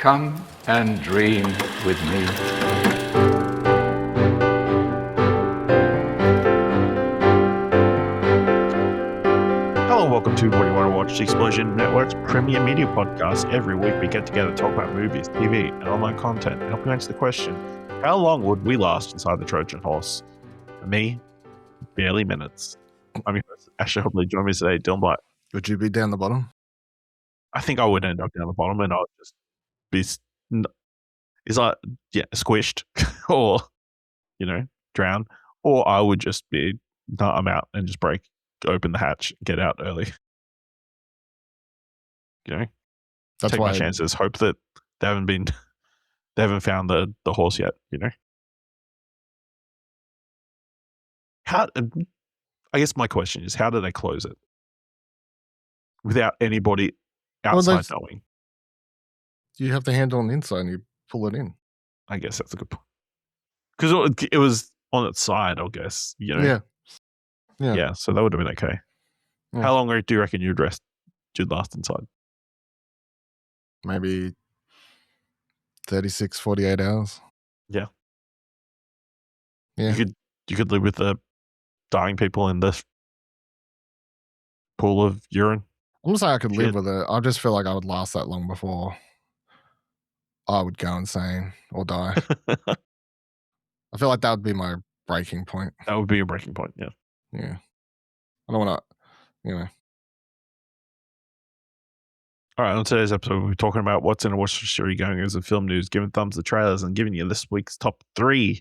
Come and dream with me. Hello and welcome to What Do You Want to Watch, the Explosion Network's premier media podcast. Every week we get together to talk about movies, TV, and online content and help you answer the question, how long would we last inside the Trojan horse? For me, barely minutes. I'm your host, Asher Hobley. Join me today, Dylan Blight. Would you be down the bottom? I think I would end up down the bottom and I would just be squished or, drown. Or I would just be, no, I'm out and just open the hatch, get out early. That's take why my chances. Hope that they haven't found the horse yet. How? I guess my question is, how do they close it without anybody outside knowing? You have the handle on the inside and you pull it in. I guess that's a good point. Because it was on its side, I guess. Yeah. So that would have been okay. Yeah. How long do you reckon you'd last inside? Maybe 36, 48 hours. Yeah. Yeah. You could live with the dying people in this pool of urine. I'm not saying I could live with it. I just feel like I would last that long before I would go insane or die. I feel like that would be my breaking point. That would be your breaking point, yeah. Yeah. I don't want to, All right, on today's episode, we'll be talking about what's in a watch history going as a film news, giving thumbs to trailers, and giving you this week's top 3.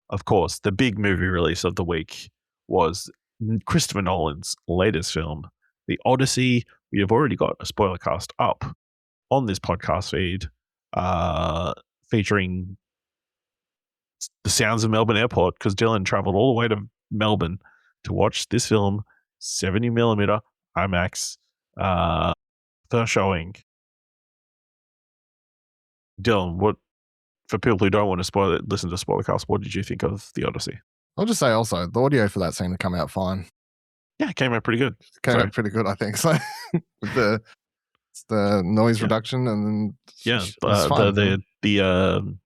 Of course, the big movie release of the week was Christopher Nolan's latest film, The Odyssey. We have already got a spoiler cast up on this podcast feed, featuring the sounds of Melbourne Airport, because Dylan traveled all the way to Melbourne to watch this film, 70mm IMAX, first showing. Dylan, what, for people who don't want to listen to Spoilercast, what did you think of The Odyssey? I'll just say also, the audio for that seemed to come out fine. Yeah, it came out pretty good. Out pretty good, I think. So with the noise reduction and then the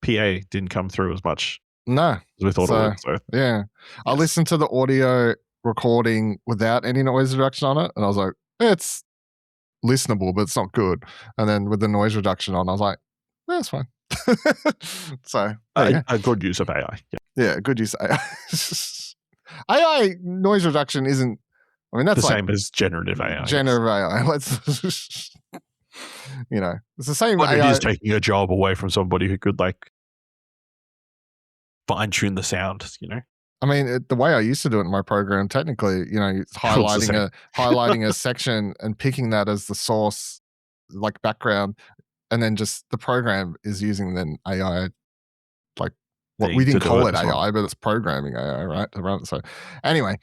PA didn't come through as much. No, as we thought it would. So yeah, yes. I listened to the audio recording without any noise reduction on it, and I was like, it's listenable, but it's not good. And then with the noise reduction on, I was like, that's fine. So a good use of AI. Yeah, good use of AI. AI noise reduction isn't. I mean, that's the same as generative AI. Generative AI. Let's, it's the same. But AI. It is taking a job away from somebody who could fine tune the sound. I mean, the way I used to do it in my program, technically, it's highlighting a section and picking that as the source, like background, and then just the program is using then AI, we didn't call it AI, but it's programming AI, right? So anyway,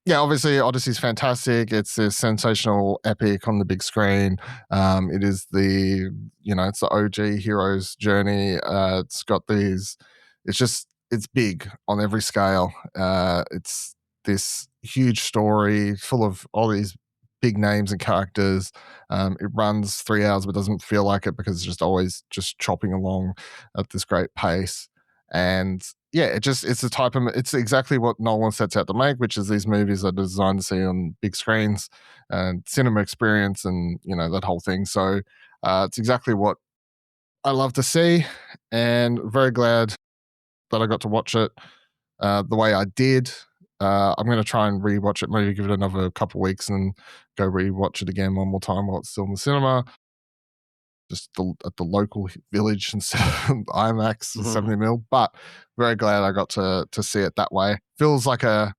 obviously Odyssey's fantastic. It's a sensational epic on the big screen. It is it's the OG hero's journey. It's got it's big on every scale. It's this huge story full of all these big names and characters. It runs 3 hours but doesn't feel like it because it's just always just chopping along at this great pace. And yeah, it's exactly what Nolan sets out to make, which is these movies that are designed to see on big screens and cinema experience and that whole thing. So it's exactly what I love to see, and very glad that I got to watch it the way I did. I'm going to try and rewatch it, maybe give it another couple of weeks and go rewatch it again one more time while it's still in the cinema, just at the local village instead of IMAX 70mm. But very glad I got to see it that way. Feels like a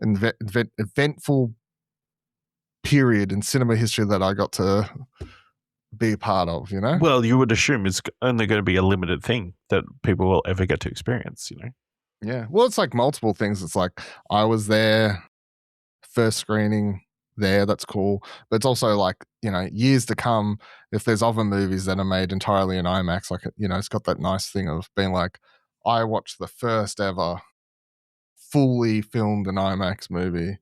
eventful period in cinema history that I got to be a part of, Well, you would assume it's only going to be a limited thing that people will ever get to experience, Yeah. Well, it's like multiple things. It's like I was there, first screening there, that's cool. But it's also like, years to come, if there's other movies that are made entirely in IMAX, it's got that nice thing of being like, I watched the first ever fully filmed in IMAX movie.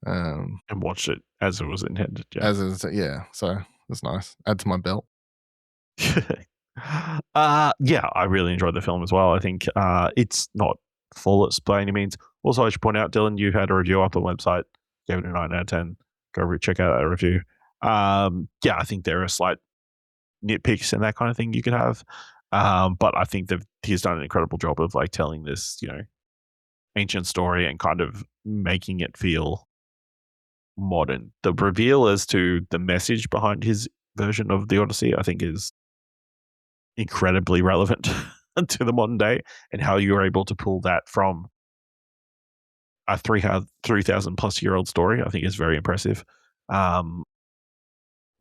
And watched it as it was intended. Yeah. So That's nice. Add to my belt. Yeah, I really enjoyed the film as well. I think it's not flawless by any means. Also, I should point out, Dylan, you had a review up on the website, gave it a 9 out of 10. Go check out that review. Yeah, I think there are slight nitpicks and that kind of thing you could have. But I think that he's done an incredible job of like telling this, ancient story and kind of making it feel modern. The reveal as to the message behind his version of the Odyssey, I think, is incredibly relevant to the modern day, and how you're able to pull that from a 3,000 plus year old story, I think is very impressive.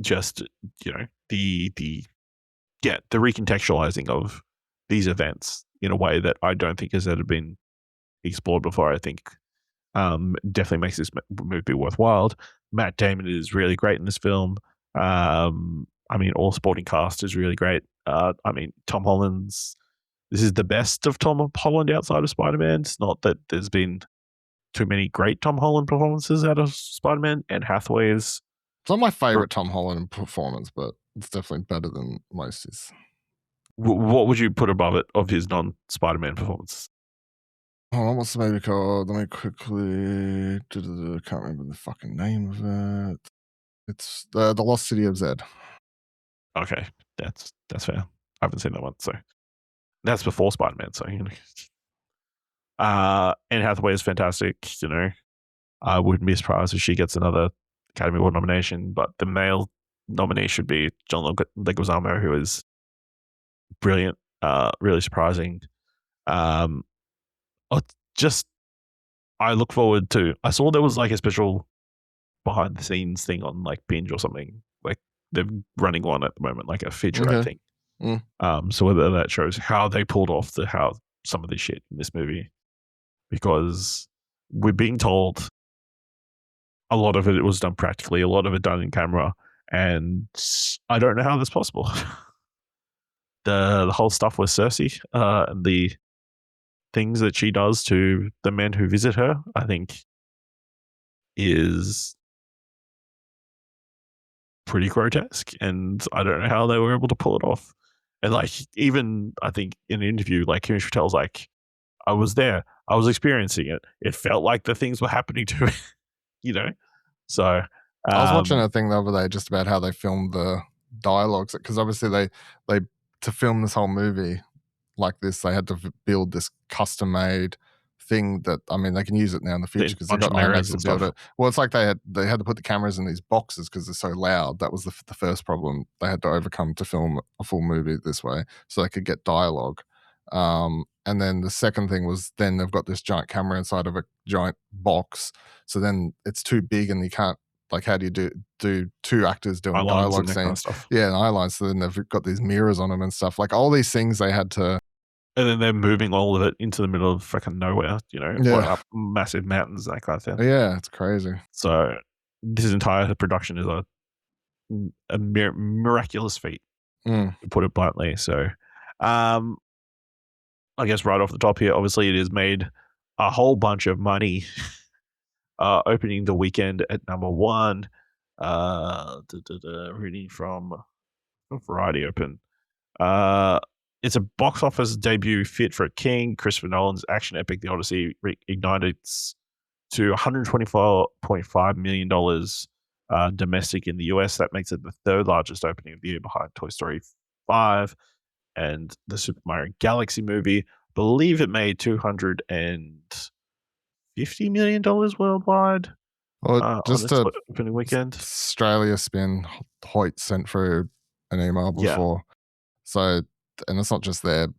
Just the recontextualizing of these events in a way that I don't think has ever been explored before. I think definitely makes this movie worthwhile. Matt Damon is really great in this film. All supporting cast is really great. Tom Holland's. This is the best of Tom Holland outside of Spider-Man. It's not that there's been too many great Tom Holland performances out of Spider-Man. And Hathaway is. It's not my favorite Tom Holland performance, but it's definitely better than most. What would you put above it of his non-Spider-Man performances? Oh, what's the movie called? Let me quickly. Can't remember the fucking name of it. It's the Lost City of Zed. Okay, that's fair. I haven't seen that one, so that's before Spider-Man. So Anne Hathaway is fantastic. I wouldn't be surprised if she gets another Academy Award nomination, but the male nominee should be John Leguizamo, who is brilliant, really surprising. I look forward to. I saw there was like a special behind the scenes thing on like Binge or something. Like they're running one at the moment, like a feature, I think. So whether that shows how they pulled off how some of this shit in this movie, because we're being told a lot of it was done practically, a lot of it done in camera, and I don't know how that's possible. The whole stuff with Cersei and the things that she does to the men who visit her, I think, is pretty grotesque, and I don't know how they were able to pull it off. And like, even I think in an interview, like Himesh Patel's like, I was there, I was experiencing it. It felt like the things were happening to me, So I was watching a thing the other day just about how they filmed the dialogues, because obviously they to film this whole movie like this, they had to build this custom made thing that, they can use it now in the future because they've got IMAX to build it. Well, it's like they had to put the cameras in these boxes because they're so loud. That was the first problem they had to overcome to film a full movie this way, so they could get dialogue. And then the second thing was, then they've got this giant camera inside of a giant box, so then it's too big and you can't, like, how do you do two actors doing dialogue scenes? Kind of stuff. Yeah, and eye lines. So then they've got these mirrors on them and stuff. Like all these things they had to. And then they're moving all of it into the middle of fucking nowhere, up massive mountains, that kind of thing. Yeah, it's crazy. So this entire production is a miraculous feat, to put it bluntly. So I guess right off the top here, obviously it has made a whole bunch of money opening the weekend at number one. Reading from Variety Open. It's a box office debut fit for a king. Christopher Nolan's action epic, The Odyssey, ignited to $124.5 million domestic in the US. That makes it the third largest opening of the year behind Toy Story 5 and the Super Mario Galaxy movie. I believe it made $250 million worldwide. Well, just on its opening weekend. Australia spin, Hoyt sent through an email before. Yeah. So, and it's not just their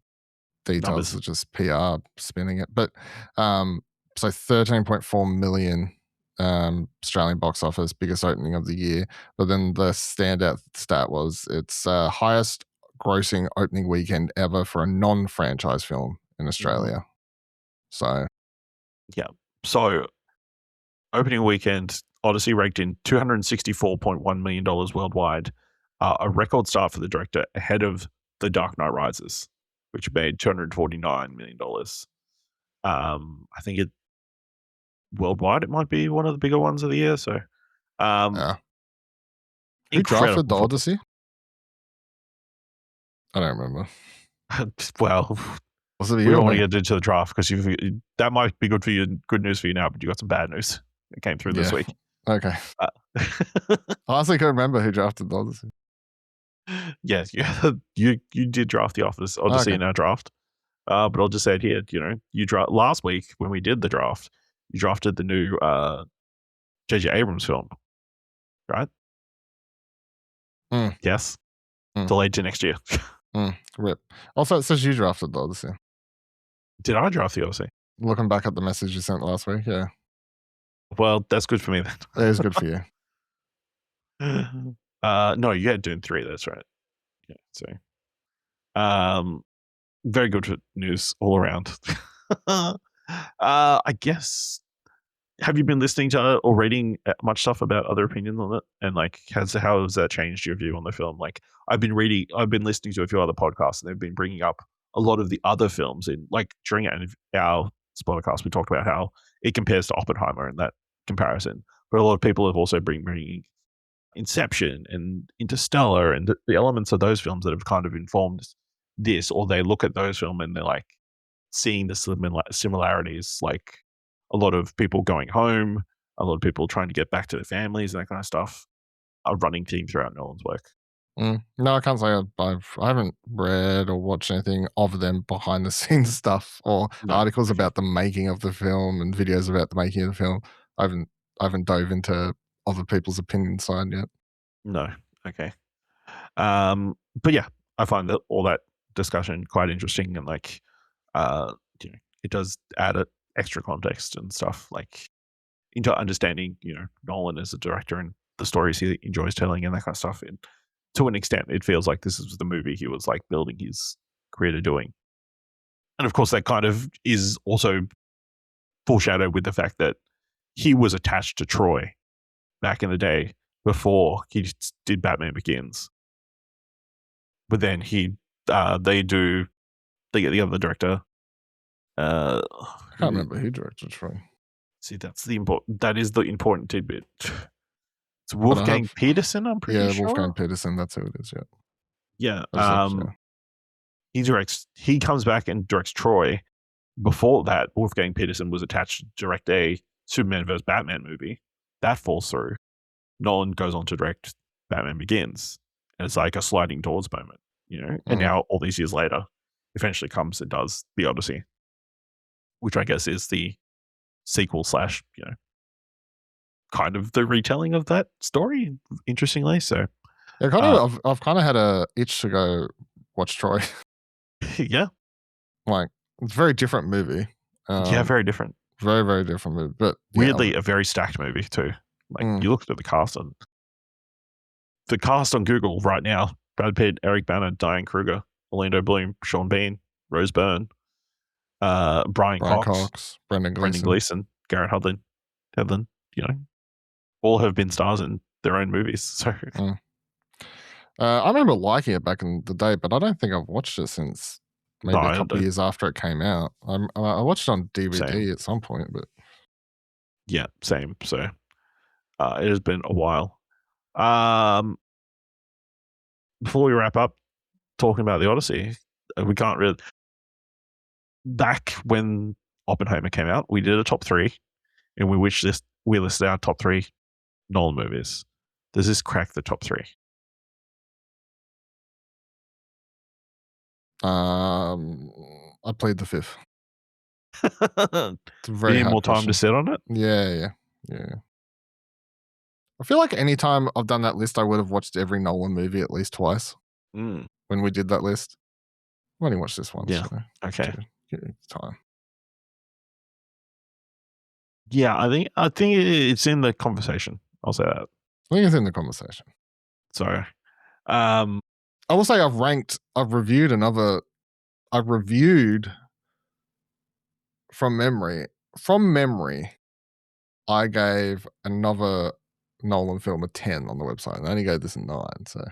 details, it's just PR spinning it. But so 13.4 million Australian box office, biggest opening of the year. But then the standout stat was its highest grossing opening weekend ever for a non-franchise film in Australia. So, yeah. So, opening weekend, Odyssey raked in $264.1 million worldwide, a record start for the director, ahead of The Dark Knight Rises, which made $249 million. I think worldwide, it might be one of the bigger ones of the year. So, Who drafted the Incredible Odyssey? I don't remember. Well, Was it we you don't or want to me? get into the draft because that might be good for you, good news for you now, but you got some bad news that came through this Yeah. week. Okay. Uh, I honestly can't remember who drafted the Odyssey. yes, you did draft the Odyssey Okay. in our draft. But I'll just say it here. You know, last week when we did the draft, you drafted the new J.J. Abrams film, right? Mm. Yes. Mm. Delayed to next year. Rip. Also, it says you drafted the Odyssey. Did I draft the Odyssey? Looking back at the message you sent last week, yeah. Well, that's good for me then. It is good for you. No, you had Dune 3, that's right. Yeah, so very good news all around. I guess, have you been listening to or reading much stuff about other opinions on it? And like, how has that changed your view on the film? Like, I've been listening to a few other podcasts, and they've been bringing up a lot of the other films in, like, during our podcast, we talked about how it compares to Oppenheimer and that comparison. But a lot of people have also been bringing Inception and Interstellar and the elements of those films that have kind of informed this, or they look at those films and they're like seeing the similarities, like a lot of people going home, a lot of people trying to get back to their families and that kind of stuff, a running theme throughout Nolan's work. No, I can't say I haven't read or watched anything of them behind the scenes stuff or articles about the making of the film and videos about the making of the film. I haven't dove into other people's opinion side yet. No. Okay. But yeah, I find that all that discussion quite interesting, and like, you know, it does add a extra context and stuff, like into understanding, you know, Nolan as a director and the stories he enjoys telling and that kind of stuff. And to an extent, it feels like this is the movie he was like building his career to doing. And of course, that kind of is also foreshadowed with the fact that he was attached to Troy back in the day before he did Batman Begins. But then they get the other director. I can't remember who directed Troy. See, that is the important tidbit. It's Wolfgang Peterson, I'm pretty sure. Yeah, Wolfgang Peterson, that's who it is, yeah. He comes back and directs Troy. Before that, Wolfgang Peterson was attached to direct a Superman vs. Batman movie. That falls through. Nolan goes on to direct Batman Begins. And it's like a sliding doors moment, you know? And now, all these years later, eventually comes and does The Odyssey, which I guess is the sequel / you know, kind of the retelling of that story, interestingly. So yeah, I've kind of had a itch to go watch Troy. Yeah, like, it's a very different movie. Yeah, very different. Very, very different movie. But weirdly, a very stacked movie too. Like, you looked at the cast on Google right now: Brad Pitt, Eric Bana, Diane Kruger, Orlando Bloom, Sean Bean, Rose Byrne, Brian Cox, Brendan Gleeson, Garrett Hedlund, you know, all have been stars in their own movies. So I remember liking it back in the day, but I don't think I've watched it since maybe a couple of years after it came out. I watched it on DVD at some point, but yeah, same. So it has been a while. Before we wrap up talking about the Odyssey, we can't really. Back when Oppenheimer came out, we did a top 3, and we listed our top 3 Nolan movies. Does this crack the top 3? I played the 5th. It's very you need more time to sit on it? Yeah. I feel like anytime I've done that list, I would have watched every Nolan movie at least twice. When we did that list. I've only watched this once. Yeah. So okay. Give it time. Yeah, I think it's in the conversation. I'll say that. I think it's in the conversation. So, I will say I've reviewed from memory. From memory, I gave another Nolan film a 10 on the website, and I only gave this a 9. So,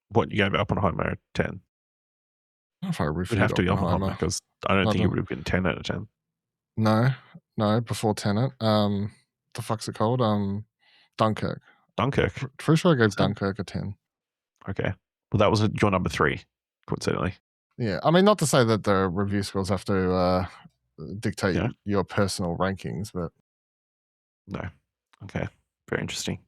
what, you gave Oppenheimer a 10? I don't know if I reviewed It'd have to be Oppenheimer because I don't think it would have been 10 out of 10. No, before Tenet. The fuck's it called? Dunkirk. Dunkirk. Pretty sure I gave So- Dunkirk a 10. Okay. Well, that was your number 3, coincidentally. Yeah, I mean, not to say that the review scores have to dictate Yeah. your personal rankings, but No. Okay. Very interesting.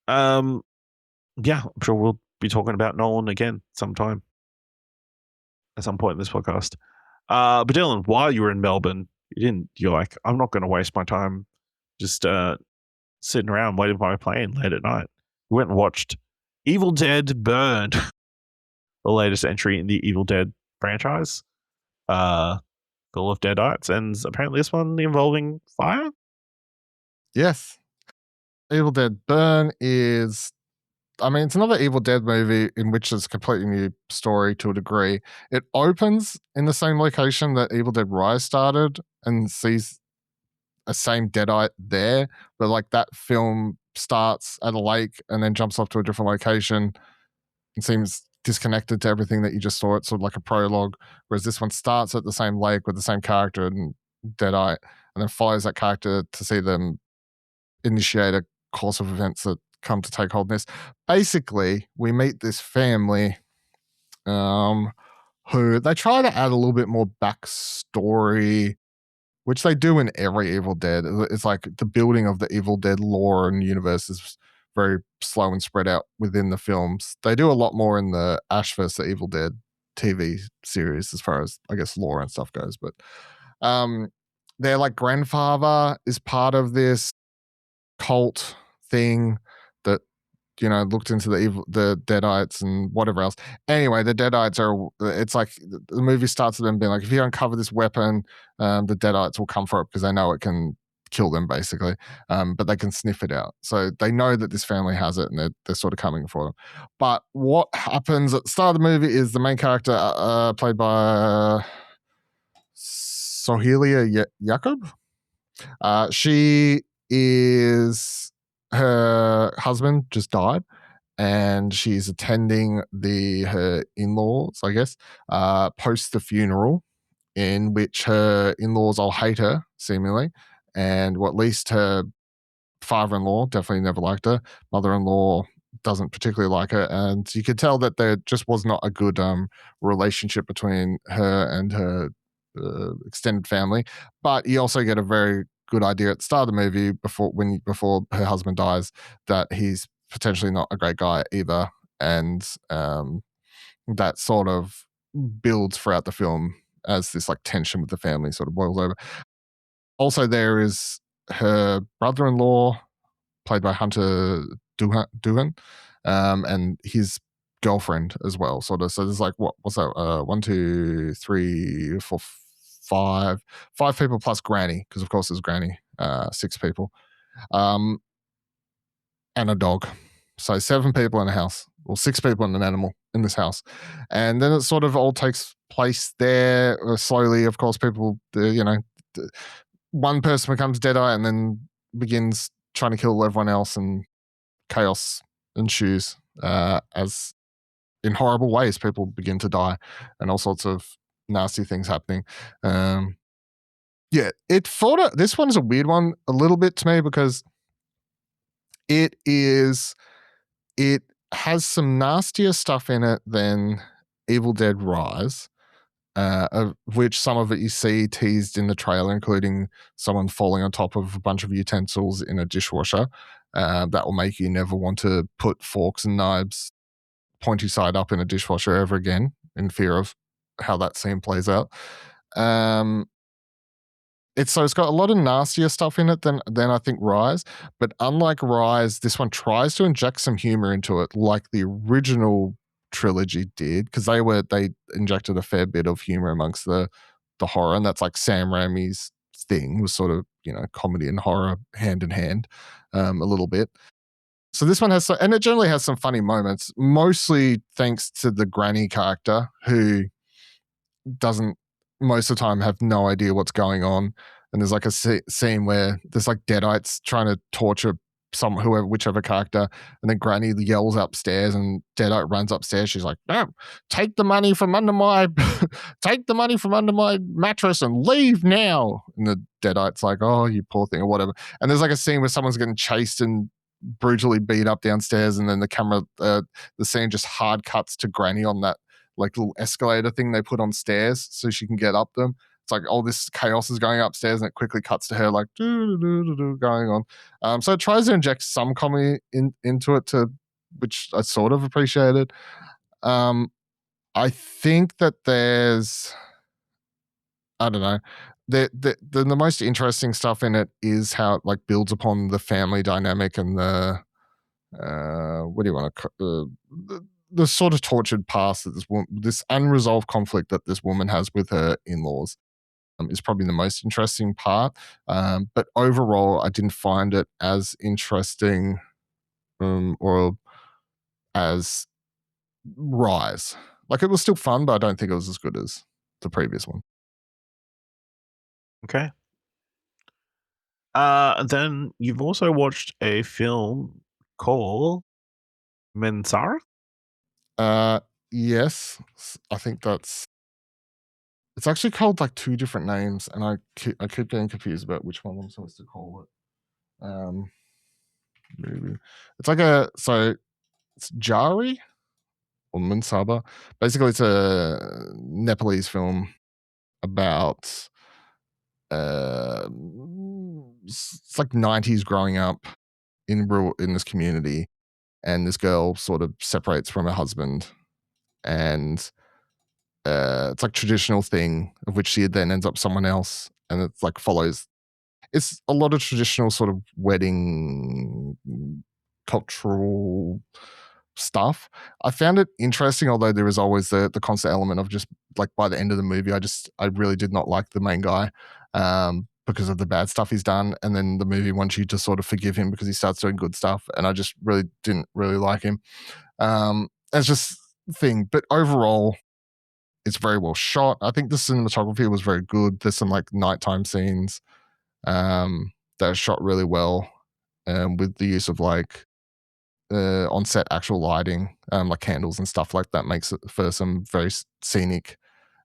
Yeah, I'm sure we'll be talking about Nolan again sometime. At some point in this podcast. But Dylan, while you were in Melbourne, you're like, I'm not going to waste my time just sitting around waiting for my plane late at night. We went and watched Evil Dead Burn, the latest entry in the Evil Dead franchise. Call of Deadites, and apparently this one involving fire. yes. Evil Dead Burn is, I mean, it's another Evil Dead movie in which it's a completely new story to a degree. It opens in the same location that Evil Dead Rise started and sees a same Deadite there, but like that film starts at a lake and then jumps off to a different location and seems disconnected to everything that you just saw. It's sort of like a prologue, whereas this one starts at the same lake with the same character and Deadite, and then follows that character to see them initiate a course of events that come to take hold in this. Basically, we meet this family who they try to add a little bit more backstory, which they do in every Evil Dead. It's like the building of the Evil Dead lore and universe is very slow and spread out within the films. They do a lot more in the Ash vs. the Evil Dead TV series as far as, I guess, lore and stuff goes. But their like grandfather is part of this cult thing that, you know, looked into the Deadites and whatever else. Anyway, the Deadites are, it's like the movie starts with them being like, if you uncover this weapon, the Deadites will come for it because they know it can kill them basically, but they can sniff it out. So they know that this family has it and they're sort of coming for them. But what happens at the start of the movie is the main character played by Sohelia Jacob. She is, her husband just died and she's attending her in-laws, I guess, post the funeral, in which her in-laws all hate her seemingly, and at least her father-in-law definitely never liked her, mother-in-law doesn't particularly like her, and you could tell that there just was not a good relationship between her and her extended family. But you also get a very good idea at the start of the movie before her husband dies that he's potentially not a great guy either, and that sort of builds throughout the film as this like tension with the family sort of boils over. Also, there is her brother-in-law played by Hunter Duhan, and his girlfriend as well, sort of. So there's like, what's that? 1, 2, 3, 4, 5 people plus Granny, because of course there's Granny. 6 people, and a dog. So 7 people in a house, or 6 people and an animal in this house, and then it sort of all takes place there slowly. Of course, people, one person becomes Deadeye and then begins trying to kill everyone else, and chaos ensues as in horrible ways people begin to die and all sorts of nasty things happening. This one is a weird one a little bit to me because it has some nastier stuff in it than Evil Dead Rise, of which some of it you see teased in the trailer, including someone falling on top of a bunch of utensils in a dishwasher. That will make you never want to put forks and knives pointy side up in a dishwasher ever again, in fear of how that scene plays out. It's got a lot of nastier stuff in it than I think Rise, but unlike Rise, this one tries to inject some humor into it, like the original trilogy did, because they injected a fair bit of humor amongst the horror, and that's like Sam Raimi's thing, was sort of, comedy and horror hand in hand, a little bit. So this one has, and it generally has some funny moments, mostly thanks to the Granny character, who doesn't most of the time have no idea what's going on. And there's like a scene where there's like Deadites trying to torture whichever character, and then Granny yells upstairs and Deadite runs upstairs. She's like, "No, take the money from under my mattress and leave now." And the Deadite's like, "Oh, you poor thing," or whatever. And there's like a scene where someone's getting chased and brutally beat up downstairs, and then the scene just hard cuts to Granny on that like little escalator thing they put on stairs so she can get up them. It's like all this chaos is going upstairs, and it quickly cuts to her like going on. So it tries to inject some comedy into it, which I sort of appreciated. I think that I don't know. The most interesting stuff in it is how it like builds upon the family dynamic and the what do you want to the sort of tortured past that this unresolved conflict that this woman has with her in-laws is probably the most interesting part. But overall, I didn't find it as interesting or as Rise. Like, it was still fun, but I don't think it was as good as the previous one. Okay. Then you've also watched a film called Mansarra? Yes, I think it's actually called like two different names, and I keep getting confused about which one I'm supposed to call it. Maybe it's like it's Jari or Mansarra. Basically, it's a Nepalese film about it's like 90s growing up in this community, and this girl sort of separates from her husband, and it's like traditional thing of which she then ends up someone else, and it's like follows. It's a lot of traditional sort of wedding cultural stuff. I found it interesting, although there is always the constant element of just like by the end of the movie, I really did not like the main guy because of the bad stuff he's done, and then the movie wants you to sort of forgive him because he starts doing good stuff, and I just really didn't really like him. It's just thing, but overall, it's very well shot. I think the cinematography was very good. There's some like nighttime scenes that are shot really well with the use of like on-set actual lighting, like candles and stuff like that, makes it for some very scenic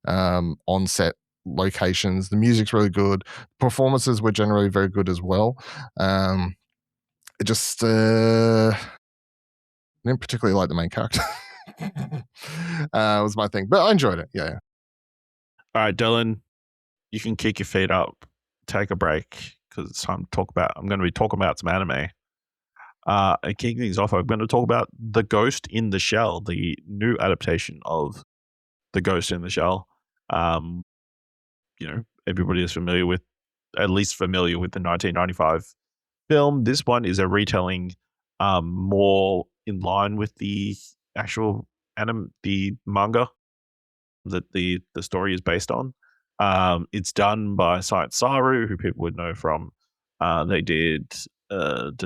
on-set locations. The music's really good. Performances were generally very good as well. It just I didn't particularly like the main character. Was my thing, but I enjoyed it. Yeah. All right, Dylan, you can kick your feet up, take a break, because it's time to talk about. I'm going to be talking about some anime. And kicking things off, I'm going to talk about The Ghost in the Shell, the new adaptation of The Ghost in the Shell. Everybody is at least familiar with the 1995 film. This one is a retelling, more in line with the actual the manga that the story is based on. It's done by Science Saru, who people would know from. They did what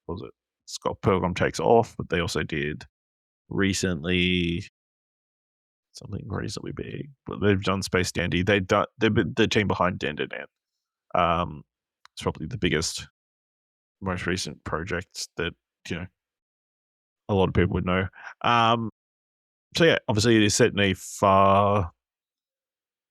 was it? Scott Pilgrim Takes Off, but they also did recently something reasonably big. But they've done Space Dandy. They're the team behind Dan Dan Dan. It's probably the biggest, most recent project that a lot of people would know. So yeah, obviously it is set in it's set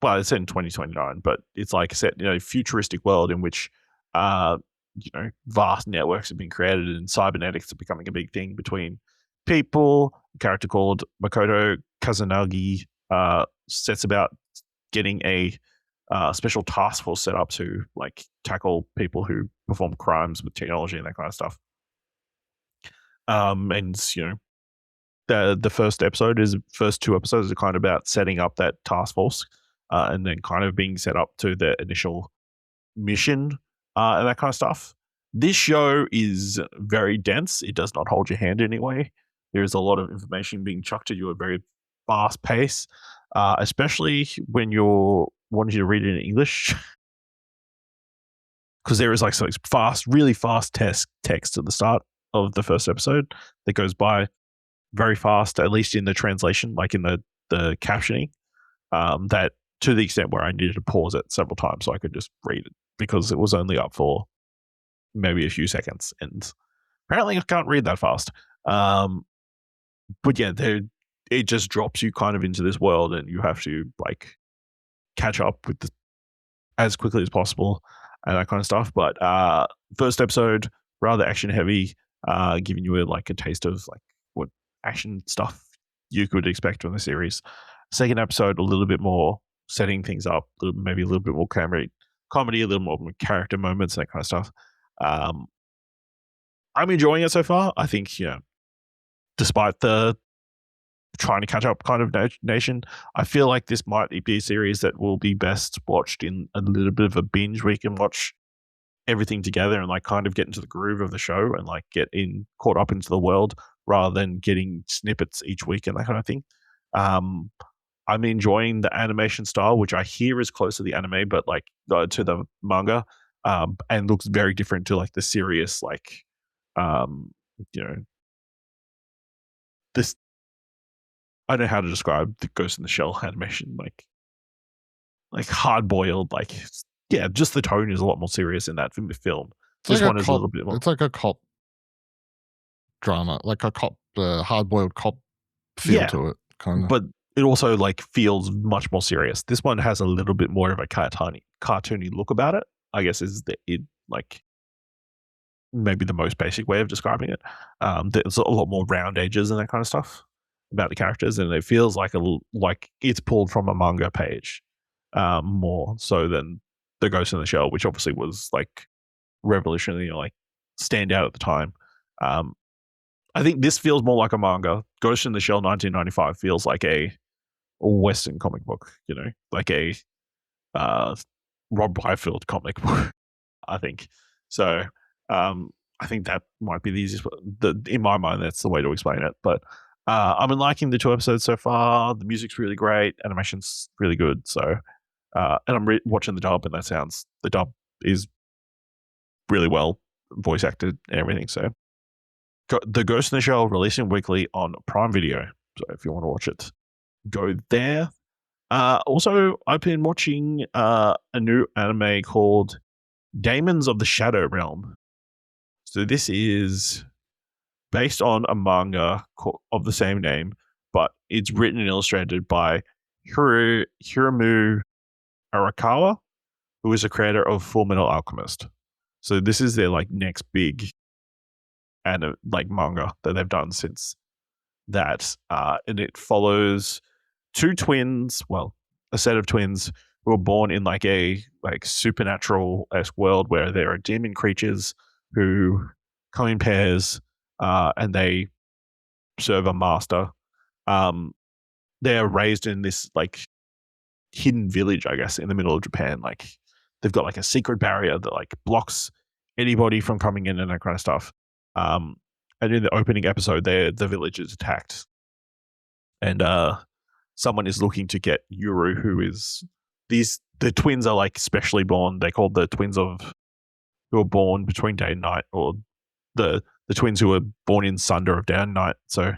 in 2029, but it's like set in a futuristic world in which vast networks have been created and cybernetics are becoming a big thing between people. A character called Makoto Kazunagi sets about getting a special task force set up to like tackle people who perform crimes with technology and that kind of stuff. And the first two episodes are kind of about setting up that task force, and then kind of being set up to the initial mission and that kind of stuff. This show is very dense. It does not hold your hand anyway. There is a lot of information being chucked at you at a very fast pace, especially when you're wanting to read it in English. Because there is like some really fast text at the start of the first episode that goes by very fast, at least in the translation, like in the captioning, that to the extent where I needed to pause it several times so I could just read it, because it was only up for maybe a few seconds, and apparently I can't read that fast. But yeah, it just drops you kind of into this world, and you have to like catch up with as quickly as possible and that kind of stuff. But first episode, rather action heavy. giving you like a taste of like what action stuff you could expect from the series. Second episode, a little bit more setting things up, maybe a little bit more comedy, a little more character moments, that kind of stuff. I'm enjoying it so far. I think, despite the trying to catch up kind of nation, I feel like this might be a series that will be best watched in a little bit of a binge where you can watch everything together and like kind of get into the groove of the show and like get caught up into the world rather than getting snippets each week and that kind of thing. I'm enjoying the animation style, which I hear is close to the anime, but like to the manga, and looks very different to like the serious, like, this. I don't know how to describe the Ghost in the Shell animation, like hard boiled, like just the tone is a lot more serious in that film. This one is a little bit more. It's like a cop drama, like a cop, hard boiled cop feel to it, kind of. But it also like feels much more serious. This one has a little bit more of a cartoony look about it, I guess is like maybe the most basic way of describing it. There's a lot more round edges and that kind of stuff about the characters, and it feels like it's pulled from a manga page, more so than the Ghost in the Shell, which obviously was like revolutionary, like stand out at the time. I think this feels more like a manga. Ghost in the Shell 1995 feels like a Western comic book, like a Rob Liefeld comic book, I think. So I think that might be the easiest. In my mind, that's the way to explain it. But I've been liking the 2 episodes so far. The music's really great. Animation's really good. So, and I'm watching the dub, and the dub is really well voice acted and everything. So, the Ghost in the Shell releasing weekly on Prime Video. So, if you want to watch it, go there. Also, I've been watching a new anime called Daemons of the Shadow Realm. So this is based on a manga of the same name, but it's written and illustrated by Hiromu Arakawa, who is the creator of Full Metal Alchemist. So this is their like next big like manga that they've done since that, and it follows 2 twins, well, a set of twins who were born in like a supernatural-esque world where there are demon creatures who come in pairs, and they serve a master. They are raised in this like hidden village, I guess, in the middle of Japan. Like they've got like a secret barrier that like blocks anybody from coming in and that kind of stuff. And in the opening episode, the village is attacked, and someone is looking to get Yuru, who is the twins are like specially born. They called the twins who are born between day and night, or the twins who were born in sunder of day and night. So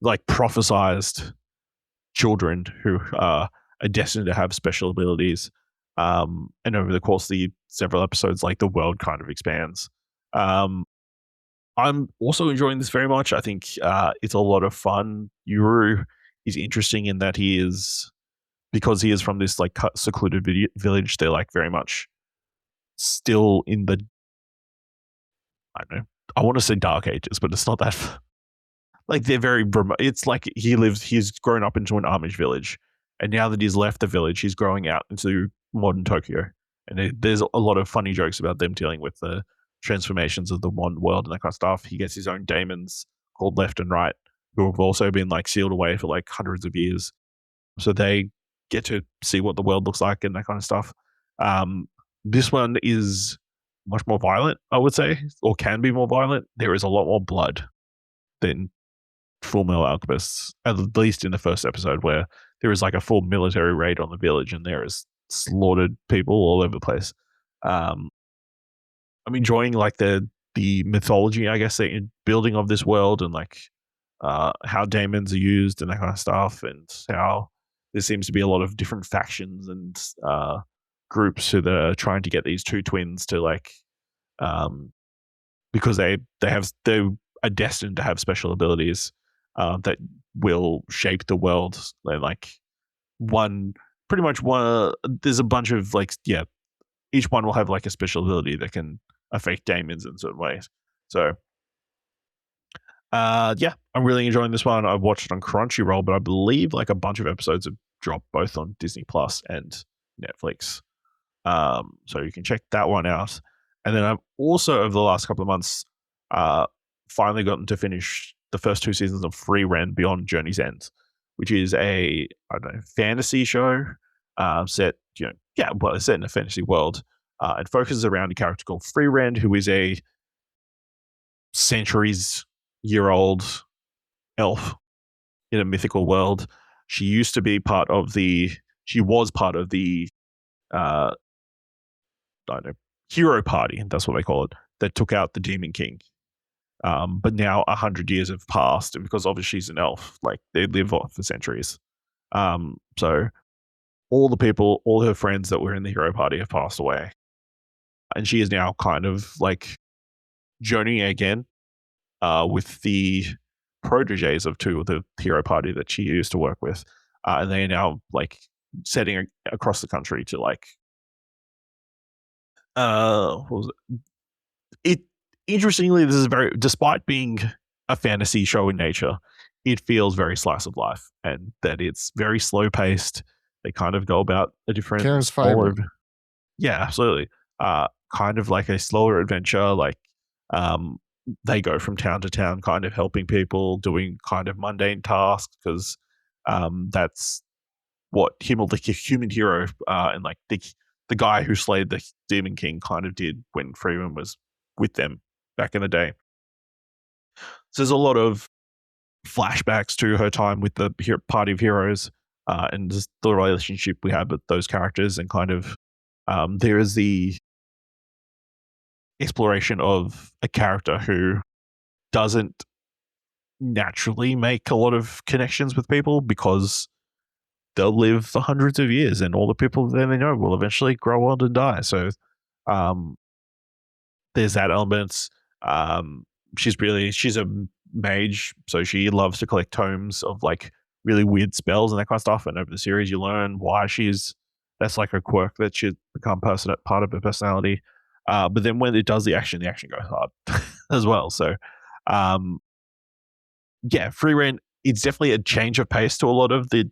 like prophesized children who are destined to have special abilities. And over the course of the several episodes, like the world kind of expands. I'm also enjoying this very much. I think it's a lot of fun. Yuru is interesting in that because he is from this like secluded village, they're like very much still in the, I don't know, I want to say dark ages, but it's not that. Like they're very remote. It's like he's grown up into an Amish village, and now that he's left the village, he's growing out into modern Tokyo. And there's a lot of funny jokes about them dealing with the transformations of the modern world and that kind of stuff. He gets his own daemons called Left and Right, who have also been like sealed away for like hundreds of years. So they get to see what the world looks like and that kind of stuff. This one is much more violent, I would say, or can be more violent. There is a lot more blood than Full Metal Alchemists, at least in the first episode, where there is like a full military raid on the village and there is slaughtered people all over the place. I'm enjoying like the mythology, I guess, the building of this world, and like how daemons are used and that kind of stuff, and how there seems to be a lot of different factions and groups who are trying to get these 2 twins to like, because they are destined to have special abilities that will shape the world. They're like there's a bunch of like, each one will have like a special ability that can affect daemons in certain ways. So Yeah, I'm really enjoying this one. I've watched it on Crunchyroll, but I believe like a bunch of episodes have dropped both on Disney Plus and Netflix. So you can check that one out. And then I've also, over the last couple of months, finally gotten to finish the first 2 seasons of Frieren Beyond Journey's End, which is a, I don't know, fantasy show set, it's set in a fantasy world. It focuses around a character called Frieren, who is a centuries-year-old elf in a mythical world. She was part of the I don't know, hero party, that's what they call it, that took out the Demon King. But now 100 years have passed, and because obviously she's an elf, like they live off for centuries. So all her friends that were in the hero party have passed away, and she is now kind of like journeying again with the proteges of 2 of the hero party that she used to work with, and they are now like setting across the country to like what was it? Interestingly, this is despite being a fantasy show in nature, it feels very slice of life, and that it's very slow paced. They kind of go about a different Karen's favorite. Yeah, absolutely. Kind of like a slower adventure. Like, they go from town to town, kind of helping people, doing kind of mundane tasks, because that's what him or the human hero and like the guy who slayed the Demon King kind of did when Frieren was with them back in the day. So there's a lot of flashbacks to her time with the party of heroes and just the relationship we have with those characters, and kind of there is the exploration of a character who doesn't naturally make a lot of connections with people because they'll live for hundreds of years, and all the people that they know will eventually grow old and die. So there's that element. She's a mage, so she loves to collect tomes of like really weird spells and that kind of stuff. And over the series, you learn why that's like a quirk that she's become part of her personality. But then when it does the action goes hard as well. So, yeah, Frieren, it's definitely a change of pace to a lot of the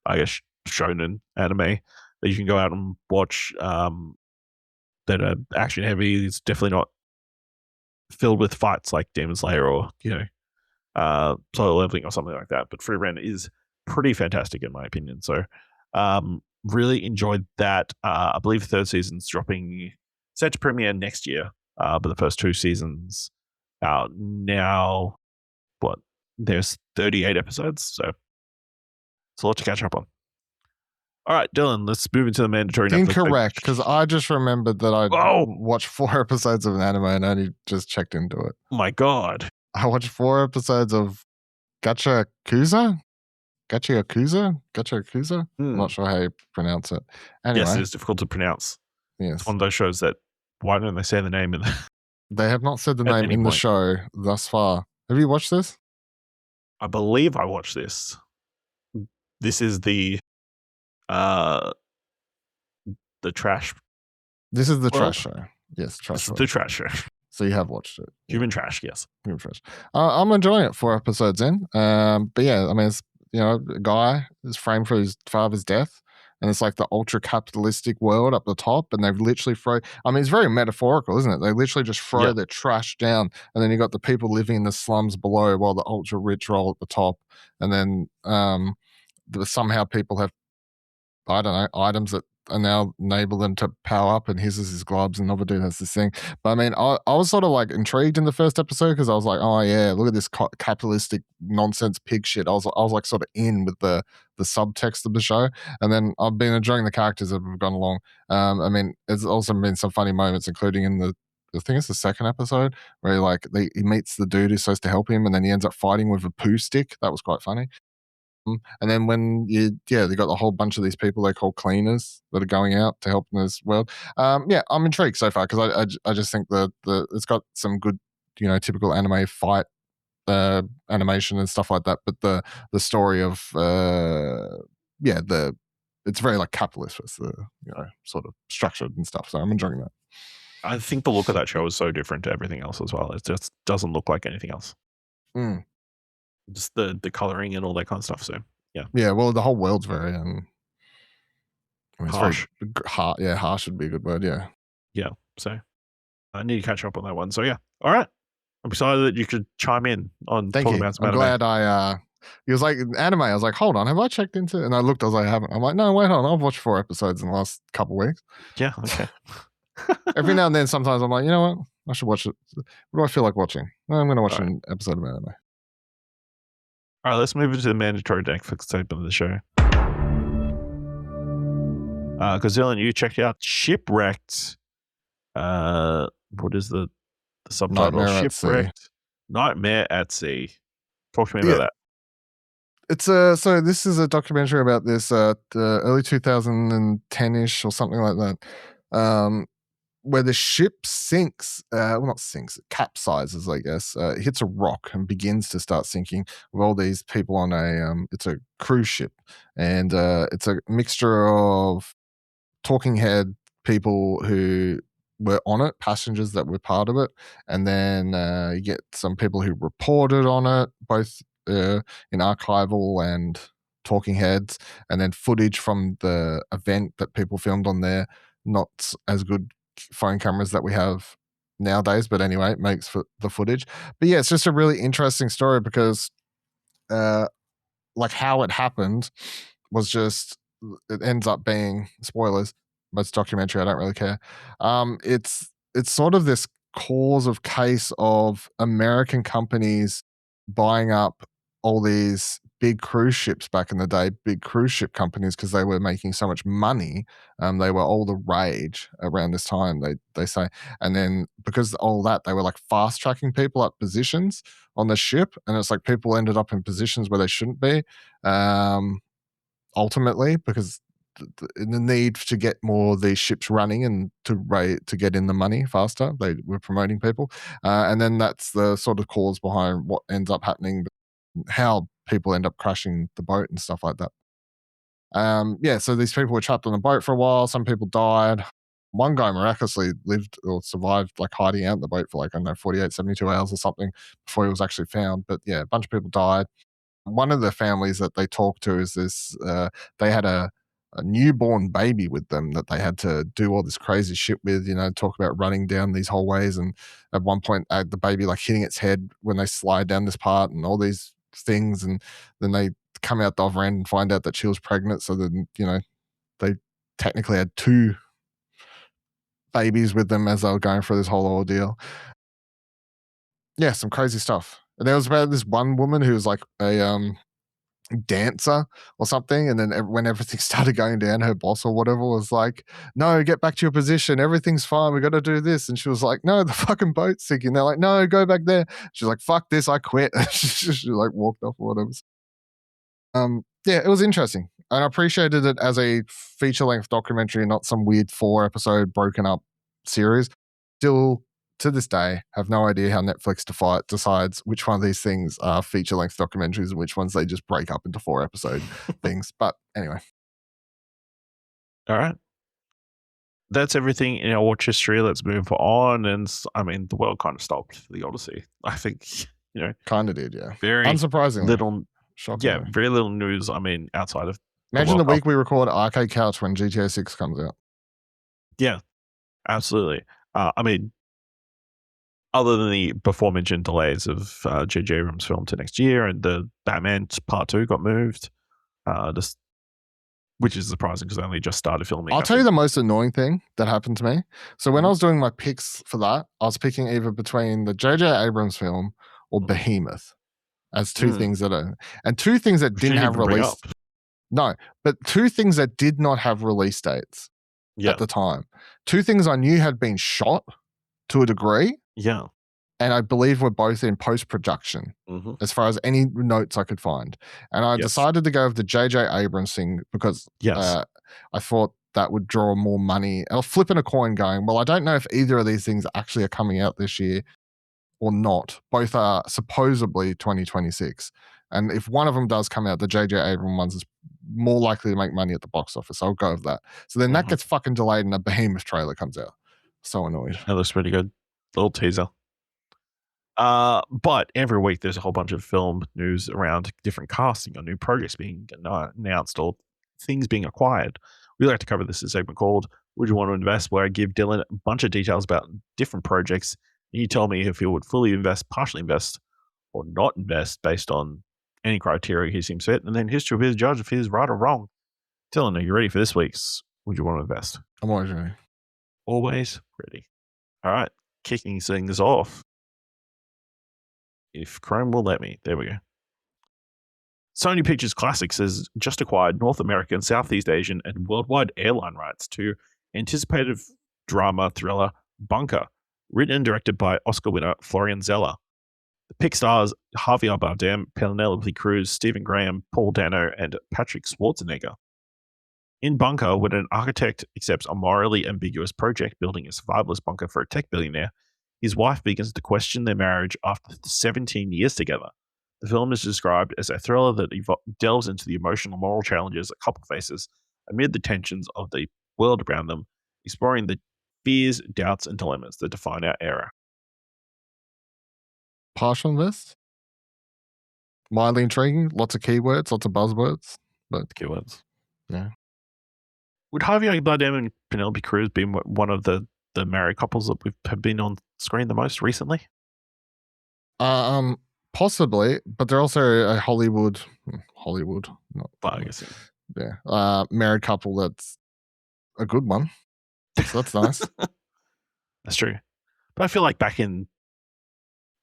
I guess shonen anime that you can go out and watch that are action heavy. It's definitely not filled with fights like Demon Slayer or Solo Leveling or something like that. But Frieren is pretty fantastic in my opinion. So really enjoyed that. I believe the 3rd season's set to premiere next year. But the first 2 seasons out now. There's 38 episodes, so it's a lot to catch up on. All right, Dylan, let's move into the mandatory Netflix. Incorrect, because I just remembered that I watched 4 episodes of an anime and only just checked into it. My God. I watched 4 episodes of Gachiakuta? I'm not sure how you pronounce it. Anyway. Yes, it is difficult to pronounce. Yes. It's one of those shows that, why don't they say the name in the... They have not said the name in the show thus far. Have you watched this? I believe I watched this. This is the trash. This is the trash show. Yes, trash show. The trash show. So you have watched it. Human trash, yes. Human trash. I'm enjoying it 4 episodes in. But yeah, I mean, it's, a guy is framed for his father's death, and it's like the ultra capitalistic world up the top, and they've literally it's very metaphorical, isn't it? They literally just throw their trash down, and then you got the people living in the slums below while the ultra rich roll at the top. And then somehow people have, I don't know, items that now enable them to power up, and his is his gloves, and another dude has this thing. But I mean, I was sort of like intrigued in the first episode because I was like, oh yeah, look at this capitalistic nonsense pig shit. I was like sort of in with the subtext of the show, and then I've been enjoying the characters that have gone along. I mean, there's also been some funny moments, including in I think it's the 2nd episode where he meets the dude who's supposed to help him, and then he ends up fighting with a poo stick. That was quite funny. And then when they got a whole bunch of these people they call cleaners that are going out to help in this world. I'm intrigued so far because I just think that it's got some good, typical anime fight animation and stuff like that. But the story of it's very like capitalist with the sort of structured and stuff. So I'm enjoying that. I think the look of that show is so different to everything else as well. It just doesn't look like anything else. Mm. Just the coloring and all that kind of stuff. So Yeah, well, the whole world's very it's harsh. very harsh. Yeah, harsh would be a good word. Yeah. Yeah. So I need to catch up on that one. So yeah. All right. I'm excited that you could chime in on Thank talking you. about some I'm anime. glad he was like anime. I was like, hold on, have I checked into? And I looked. I was like, I haven't. I'm like, no, wait on. I've watched 4 episodes in the last couple of weeks. Yeah. Okay. Every now and then, sometimes I'm like, you know what? I should watch it. What do I feel like watching? I'm going to watch All an episode of anime. All right. Let's move into the mandatory Netflix segment of the show. Because Dylan, you checked out Shipwrecked. What is the subtitle? Nightmare at Sea. Shipwrecked. Nightmare at Sea. Talk to me about that. It's so this is a documentary about this the early 2010ish or something like that, where the ship sinks. Well, not sinks, it capsizes, I guess. It hits a rock and begins to start sinking with all these people on it's a cruise ship, and it's a mixture of talking head people who were on it, passengers that were part of it, and then you get some people who reported on it, both in archival and talking heads, and then footage from the event that people filmed on there. Not as good phone cameras that we have nowadays, but anyway, it makes for the footage. But yeah, it's just a really interesting story because like how it happened was just, it ends up being spoilers, but it's documentary, I don't really care. It's sort of this cause of case of American companies buying up all these big cruise ships back in the day, big cruise ship companies, because they were making so much money. They were all the rage around this time, they say. And then because of all that, they were like fast tracking people up positions on the ship, and it's like people ended up in positions where they shouldn't be, ultimately, because the need to get more of these ships running and to get in the money faster, they were promoting people, and then that's the sort of cause behind what ends up happening, how people end up crashing the boat and stuff like that. Yeah, so these people were trapped on the boat for a while. Some people died. One guy miraculously lived or survived, like hiding out in the boat for like, I don't know, 48, 72 hours or something before he was actually found. But yeah, a bunch of people died. One of the families that they talked to is this, they had a newborn baby with them that they had to do all this crazy shit with, talk about running down these hallways. And at one point, the baby like hitting its head when they slide down this part and all these things. And then they come out the other end and find out that she was pregnant. So then, they technically had 2 babies with them as they were going through this whole ordeal. Yeah, some crazy stuff. And there was about this one woman who was like a dancer or something, and then when everything started going down, her boss or whatever was like, no, get back to your position, everything's fine, we got to do this. And she was like, no, the fucking boat's sinking. They're like, no, go back there. She's like, fuck this, I quit. She like walked off or whatever. Yeah, it was interesting, and I appreciated it as a feature-length documentary, not some weird 4-episode broken up series. Still to this day, have no idea how Netflix decides which one of these things are feature-length documentaries and which ones they just break up into 4-episode things. But anyway. All right. That's everything in our watch history. Let's move on. And I mean, the world kind of stopped for the Odyssey. I think, kind of did, yeah. Very unsurprisingly. Little, shocking. Yeah, very little news. I mean, outside of imagine the week we record Arcade Couch when GTA 6 comes out. Yeah, absolutely. I mean, other than the before mentioned delays of J.J. Abrams' film to next year, and the Batman Part 2 got moved, which is surprising because they only just started filming. I'll tell you the most annoying thing that happened to me. So when I was doing my picks for that, I was picking either between the J.J. Abrams film or Behemoth as 2 things that are, and 2 things that didn't have release. No, but 2 things that did not have release dates at the time. 2 things I knew had been shot to a degree. Yeah. And I believe we're both in post-production as far as any notes I could find. And I decided to go with the J.J. Abrams thing because I thought that would draw more money. I was flipping a coin going, well, I don't know if either of these things actually are coming out this year or not. Both are supposedly 2026. And if one of them does come out, the J.J. Abrams ones is more likely to make money at the box office. I'll go with that. So then that gets fucking delayed and a Behemoth trailer comes out. So annoyed. That looks pretty good. Little teaser. But every week there's a whole bunch of film news around different casting or new projects being announced or things being acquired. We like to cover this in a segment called Would You Want to Invest, where I give Dylan a bunch of details about different projects. And you tell me if he would fully invest, partially invest, or not invest based on any criteria he seems fit. And then history will be the judge if he's right or wrong. Dylan, are you ready for this week's Would You Want to Invest? I'm always ready. Always ready. All right, kicking things off. If Chrome will let me. There we go. Sony Pictures Classics has just acquired North American, Southeast Asian, and worldwide airline rights to anticipated drama thriller Bunker, written and directed by Oscar winner Florian Zeller. The pick stars Javier Bardem, Penelope Cruz, Stephen Graham, Paul Dano, and Patrick Schwarzenegger. In Bunker, when an architect accepts a morally ambiguous project building a survivalist bunker for a tech billionaire, his wife begins to question their marriage after 17 years together. The film is described as a thriller that delves into the emotional moral challenges a couple faces amid the tensions of the world around them, exploring the fears, doubts, and dilemmas that define our era. Partial invest? Mildly intriguing. Lots of keywords, lots of buzzwords. But Keywords. Yeah. Would Javier Bardem and Penelope Cruz be one of the married couples that have been on screen the most recently? Possibly, but they're also a Hollywood, not Well, I guess, married couple that's a good one. So that's nice. That's true. But I feel like back in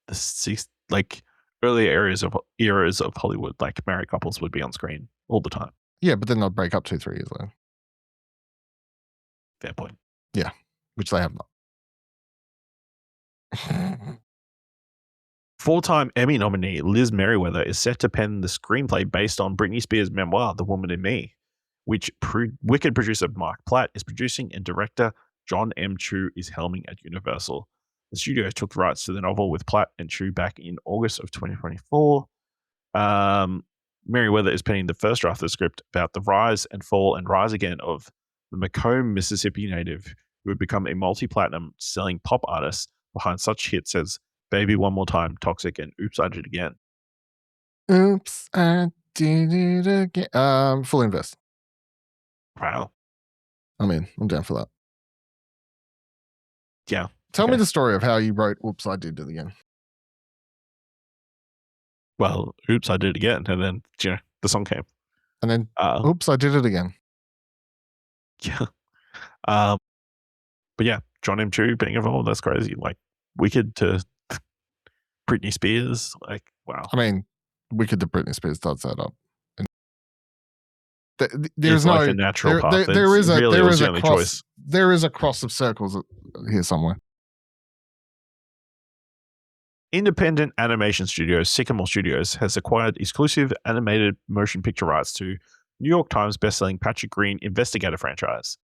the earlier eras of Hollywood, like married couples would be on screen all the time. Yeah, but then they'll break up 2-3 years later. Fair point. Yeah, which they have not. 4-time Emmy nominee Liz Merriweather is set to pen the screenplay based on Britney Spears' memoir, The Woman in Me, which Wicked producer Mark Platt is producing and director John M. Chu is helming at Universal. The studio took rights to the novel with Platt and Chu back in August of 2024. Merriweather is penning the first draft of the script about the rise and fall and rise again of the Macomb, Mississippi native who would become a multi-platinum selling pop artist behind such hits as Baby One More Time, Toxic, and Oops, I Did It Again. Oops, I did it again. Full invest. Wow. I mean, I'm down for that. Yeah. Tell me the story of how you wrote Oops, I Did It Again. Well, Oops, I Did It Again. And then, the song came. And then, Oops, I Did It Again. Yeah. But yeah, John M. Chu being involved, that's crazy. Like, Wicked to Britney Spears. Like, wow. I mean, Wicked to Britney Spears does that up. There's no like a natural path. There is a cross. Choice. There is a cross of circles here somewhere. Independent animation studio Sycamore Studios has acquired exclusive animated motion picture rights to New York Times bestselling Patrick Green Investigator franchise.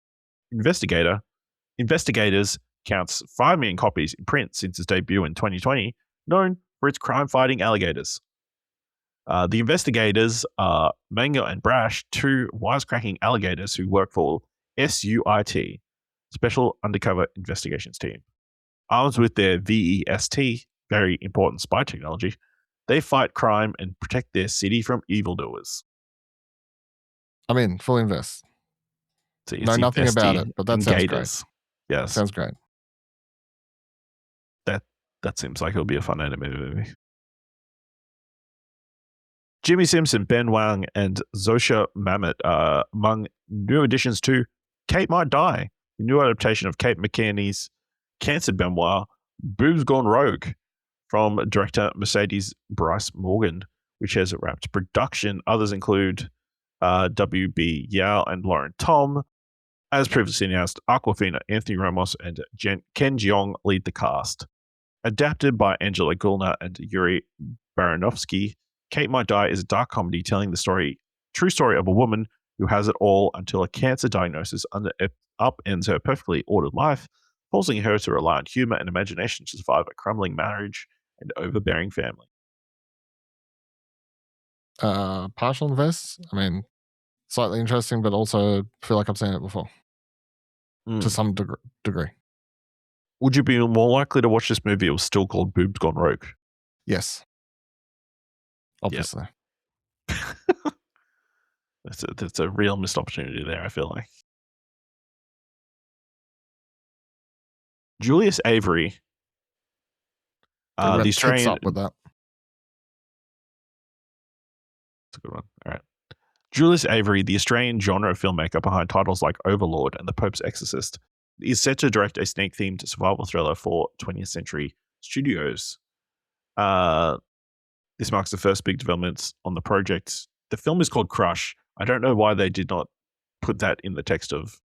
Investigators counts 5 million copies in print since its debut in 2020, known for its crime-fighting alligators. The investigators are Mango and Brash, 2 wisecracking alligators who work for SUIT, Special Undercover Investigations Team. Armed with their VEST, very important spy technology, they fight crime and protect their city from evildoers. I mean, full invest. So know nothing about it, but that sounds great. Yes. Sounds great. That seems like it'll be a fun animated movie. Jimmy Simpson, Ben Wang, and Zosha Mamet are among new additions to Kate Might Die, the new adaptation of Kate McKinney's cancer memoir, Boobs Gone Rogue, from director Mercedes Bryce Morgan, which has wrapped production. Others include W.B. Yao and Lauren Tom. As previously announced, Aquafina, Anthony Ramos, and Ken Jeong lead the cast. Adapted by Angela Gulner and Yuri Baranovsky, Kate Might Die is a dark comedy telling the true story of a woman who has it all until a cancer diagnosis upends her perfectly ordered life, forcing her to rely on humor and imagination to survive a crumbling marriage and overbearing family. Partial invest. I mean, slightly interesting, but also feel like I've seen it before to some degree. Would you be more likely to watch this movie if it was still called Boobs Gone Rogue? Yes. Obviously. That's a real missed opportunity there, I feel like. Julius Avery. They The went Australian. tits up with that. That's a good one. All right. Julius Avery, the Australian genre filmmaker behind titles like Overlord and The Pope's Exorcist, is set to direct a snake-themed survival thriller for 20th Century Studios. This marks the first big developments on the project. The film is called Crush. I don't know why they did not put that in the text of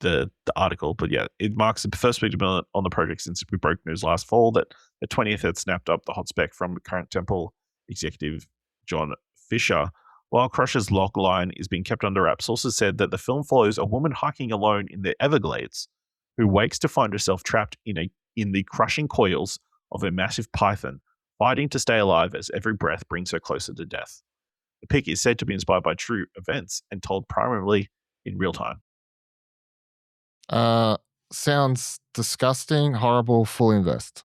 the article, but yeah, it marks the first big development on the project since we broke news last fall that the 20th had snapped up the hot spec from current Temple executive John Fisher. While Crush's log line is being kept under wraps, sources said that the film follows a woman hiking alone in the Everglades who wakes to find herself trapped in the crushing coils of a massive python, fighting to stay alive as every breath brings her closer to death. The pic is said to be inspired by true events and told primarily in real time. Sounds disgusting, horrible, full invest.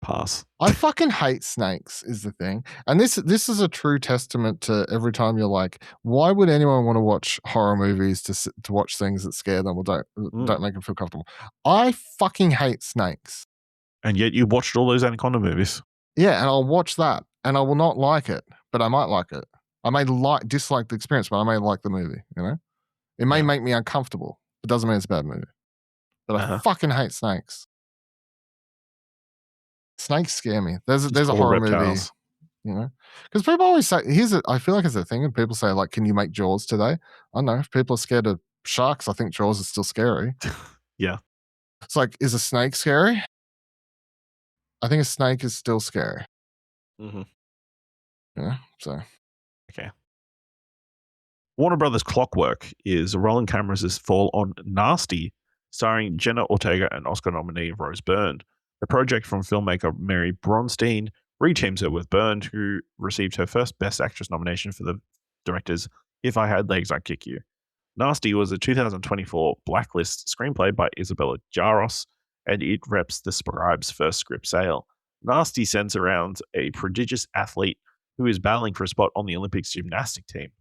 Pass. I fucking hate snakes is the thing. And this is a true testament to every time you're like, why would anyone want to watch horror movies to watch things that scare them or don't make them feel comfortable? I fucking hate snakes. And yet you watched all those Anaconda movies. Yeah, and I'll watch that and I will not like it, but I might like it. I may dislike the experience, but I may like the movie, you know? It may make me uncomfortable. It doesn't mean it's a bad movie. But I fucking hate snakes. Snakes scare me. There's a horror reptiles. movie, you know, because people always say, I feel like it's a thing, and people say like, "Can you make Jaws today?" I don't know. If people are scared of sharks, I think Jaws is still scary. Yeah, it's like, is a snake scary? I think a snake is still scary. Mm-hmm. Yeah. So. Okay. Warner Brothers' Clockwork is rolling cameras' fall on Nasty, starring Jenna Ortega and Oscar nominee Rose Byrne. The project from filmmaker Mary Bronstein reteams her with Byrne, who received her first Best Actress nomination for the director's If I Had Legs, I'd Kick You. Nasty was a 2024 Blacklist screenplay by Isabella Jaros, and it reps the Scribe's first script sale. Nasty centers around a prodigious athlete who is battling for a spot on the Olympics gymnastic team.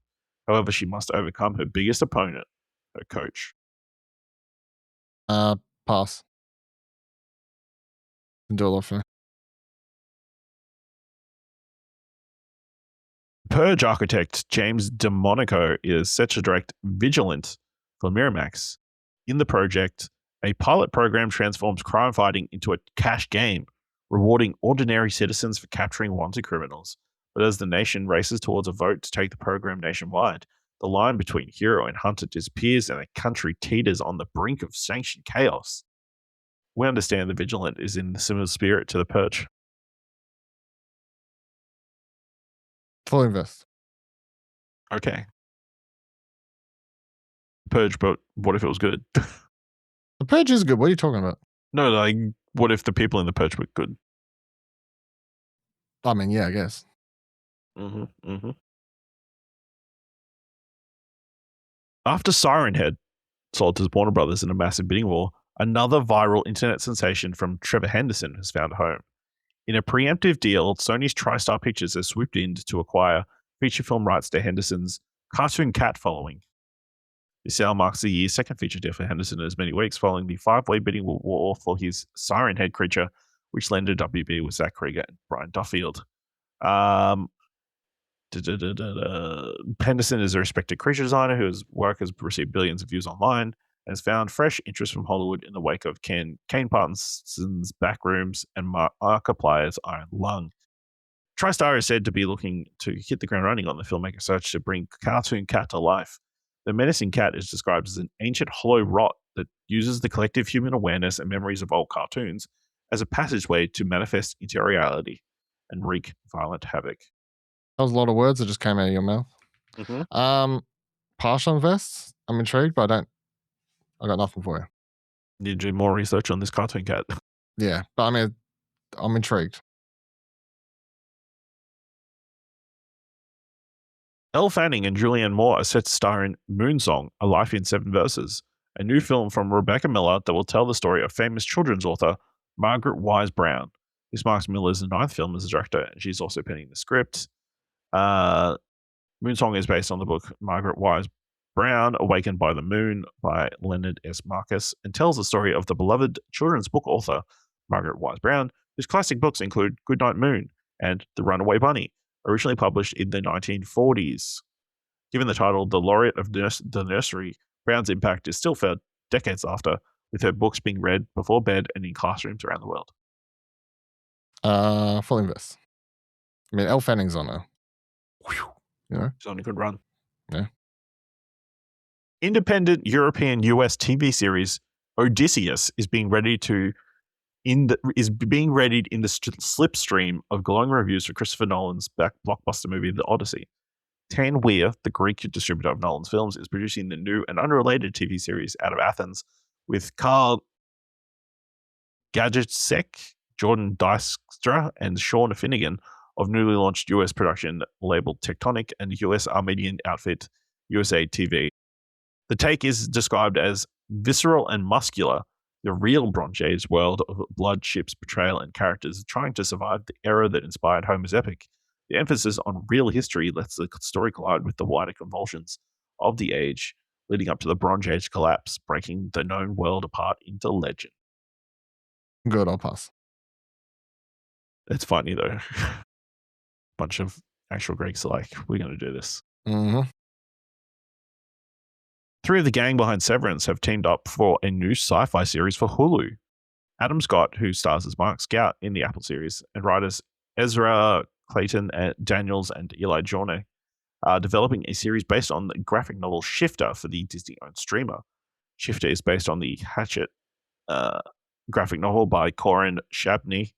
However, she must overcome her biggest opponent, her coach. Pass. Do a lot for me. Purge architect James DeMonico is set to direct Vigilant for Miramax. In the project, a pilot program transforms crime fighting into a cash game, rewarding ordinary citizens for capturing wanted criminals. But as the nation races towards a vote to take the program nationwide, the line between hero and hunter disappears and the country teeters on the brink of sanctioned chaos. We understand the Vigilant is in a similar spirit to the Purge. Full invest. Okay. Purge, but what if it was good? The Purge is good. What are you talking about? No, like, what if the people in the Purge were good? I mean, yeah, I guess. After Siren Head sold to Warner Brothers in a massive bidding war, another viral internet sensation from Trevor Henderson has found a home. In a preemptive deal, Sony's TriStar Pictures has swooped in to acquire feature film rights to Henderson's cartoon cat following. This sale marks the year's second feature deal for Henderson in as many weeks, following the 5-way bidding war for his Siren Head creature, which landed WB with Zach Krieger and Brian Duffield. Henderson is a respected creature designer whose work has received billions of views online and has found fresh interest from Hollywood in the wake of Kane Parkinson's Backrooms and Markiplier's Iron Lung. TriStar is said to be looking to hit the ground running on the filmmaker search to bring Cartoon Cat to life. The menacing cat is described as an ancient hollow rot that uses the collective human awareness and memories of old cartoons as a passageway to manifest into reality and wreak violent havoc. That was a lot of words that just came out of your mouth. Partial invests. I'm intrigued, but I got nothing for you. Need to do more research on this cartoon cat. Yeah, but I mean, I'm intrigued. Elle Fanning and Julianne Moore are set to star in Moonsong, A Life in 7 Verses, a new film from Rebecca Miller that will tell the story of famous children's author Margaret Wise Brown. This marks Miller's 9th film as a director, and she's also penning the script. Moonsong is based on the book Margaret Wise Brown, Awakened by the Moon by Leonard S. Marcus, and tells the story of the beloved children's book author Margaret Wise Brown, whose classic books include Goodnight Moon and The Runaway Bunny, originally published in the 1940s. Given the title The Laureate of the Nursery, Brown's impact is still felt decades after, with her books being read before bed and in classrooms around the world. Full invest. I mean, Elle Fanning's on her. You know? She's on a good run. Yeah. Independent European US TV series Odysseus is being readied in the slipstream of glowing reviews for Christopher Nolan's blockbuster movie The Odyssey. Tan Weir, the Greek distributor of Nolan's films, is producing the new and unrelated TV series out of Athens with Carl Gachiakuta, Jordan Dijkstra, and Sean Finnegan of newly launched US production labeled Tectonic and US Armenian outfit USA TV. The take is described as visceral and muscular, the real Bronze Age world of blood, ships, betrayal, and characters trying to survive the era that inspired Homer's epic. The emphasis on real history lets the story collide with the wider convulsions of the age, leading up to the Bronze Age collapse, breaking the known world apart into legend. Good, I'll pass. It's funny, though. Bunch of actual Greeks are like, we're going to do this. Mm-hmm. 3 of the gang behind Severance have teamed up for a new sci-fi series for Hulu. Adam Scott, who stars as Mark Scout in the Apple series, and writers Ezra Clayton Daniels and Eli Jorne are developing a series based on the graphic novel Shifter for the Disney-owned streamer. Shifter is based on the Hatchet graphic novel by Corin Shabney,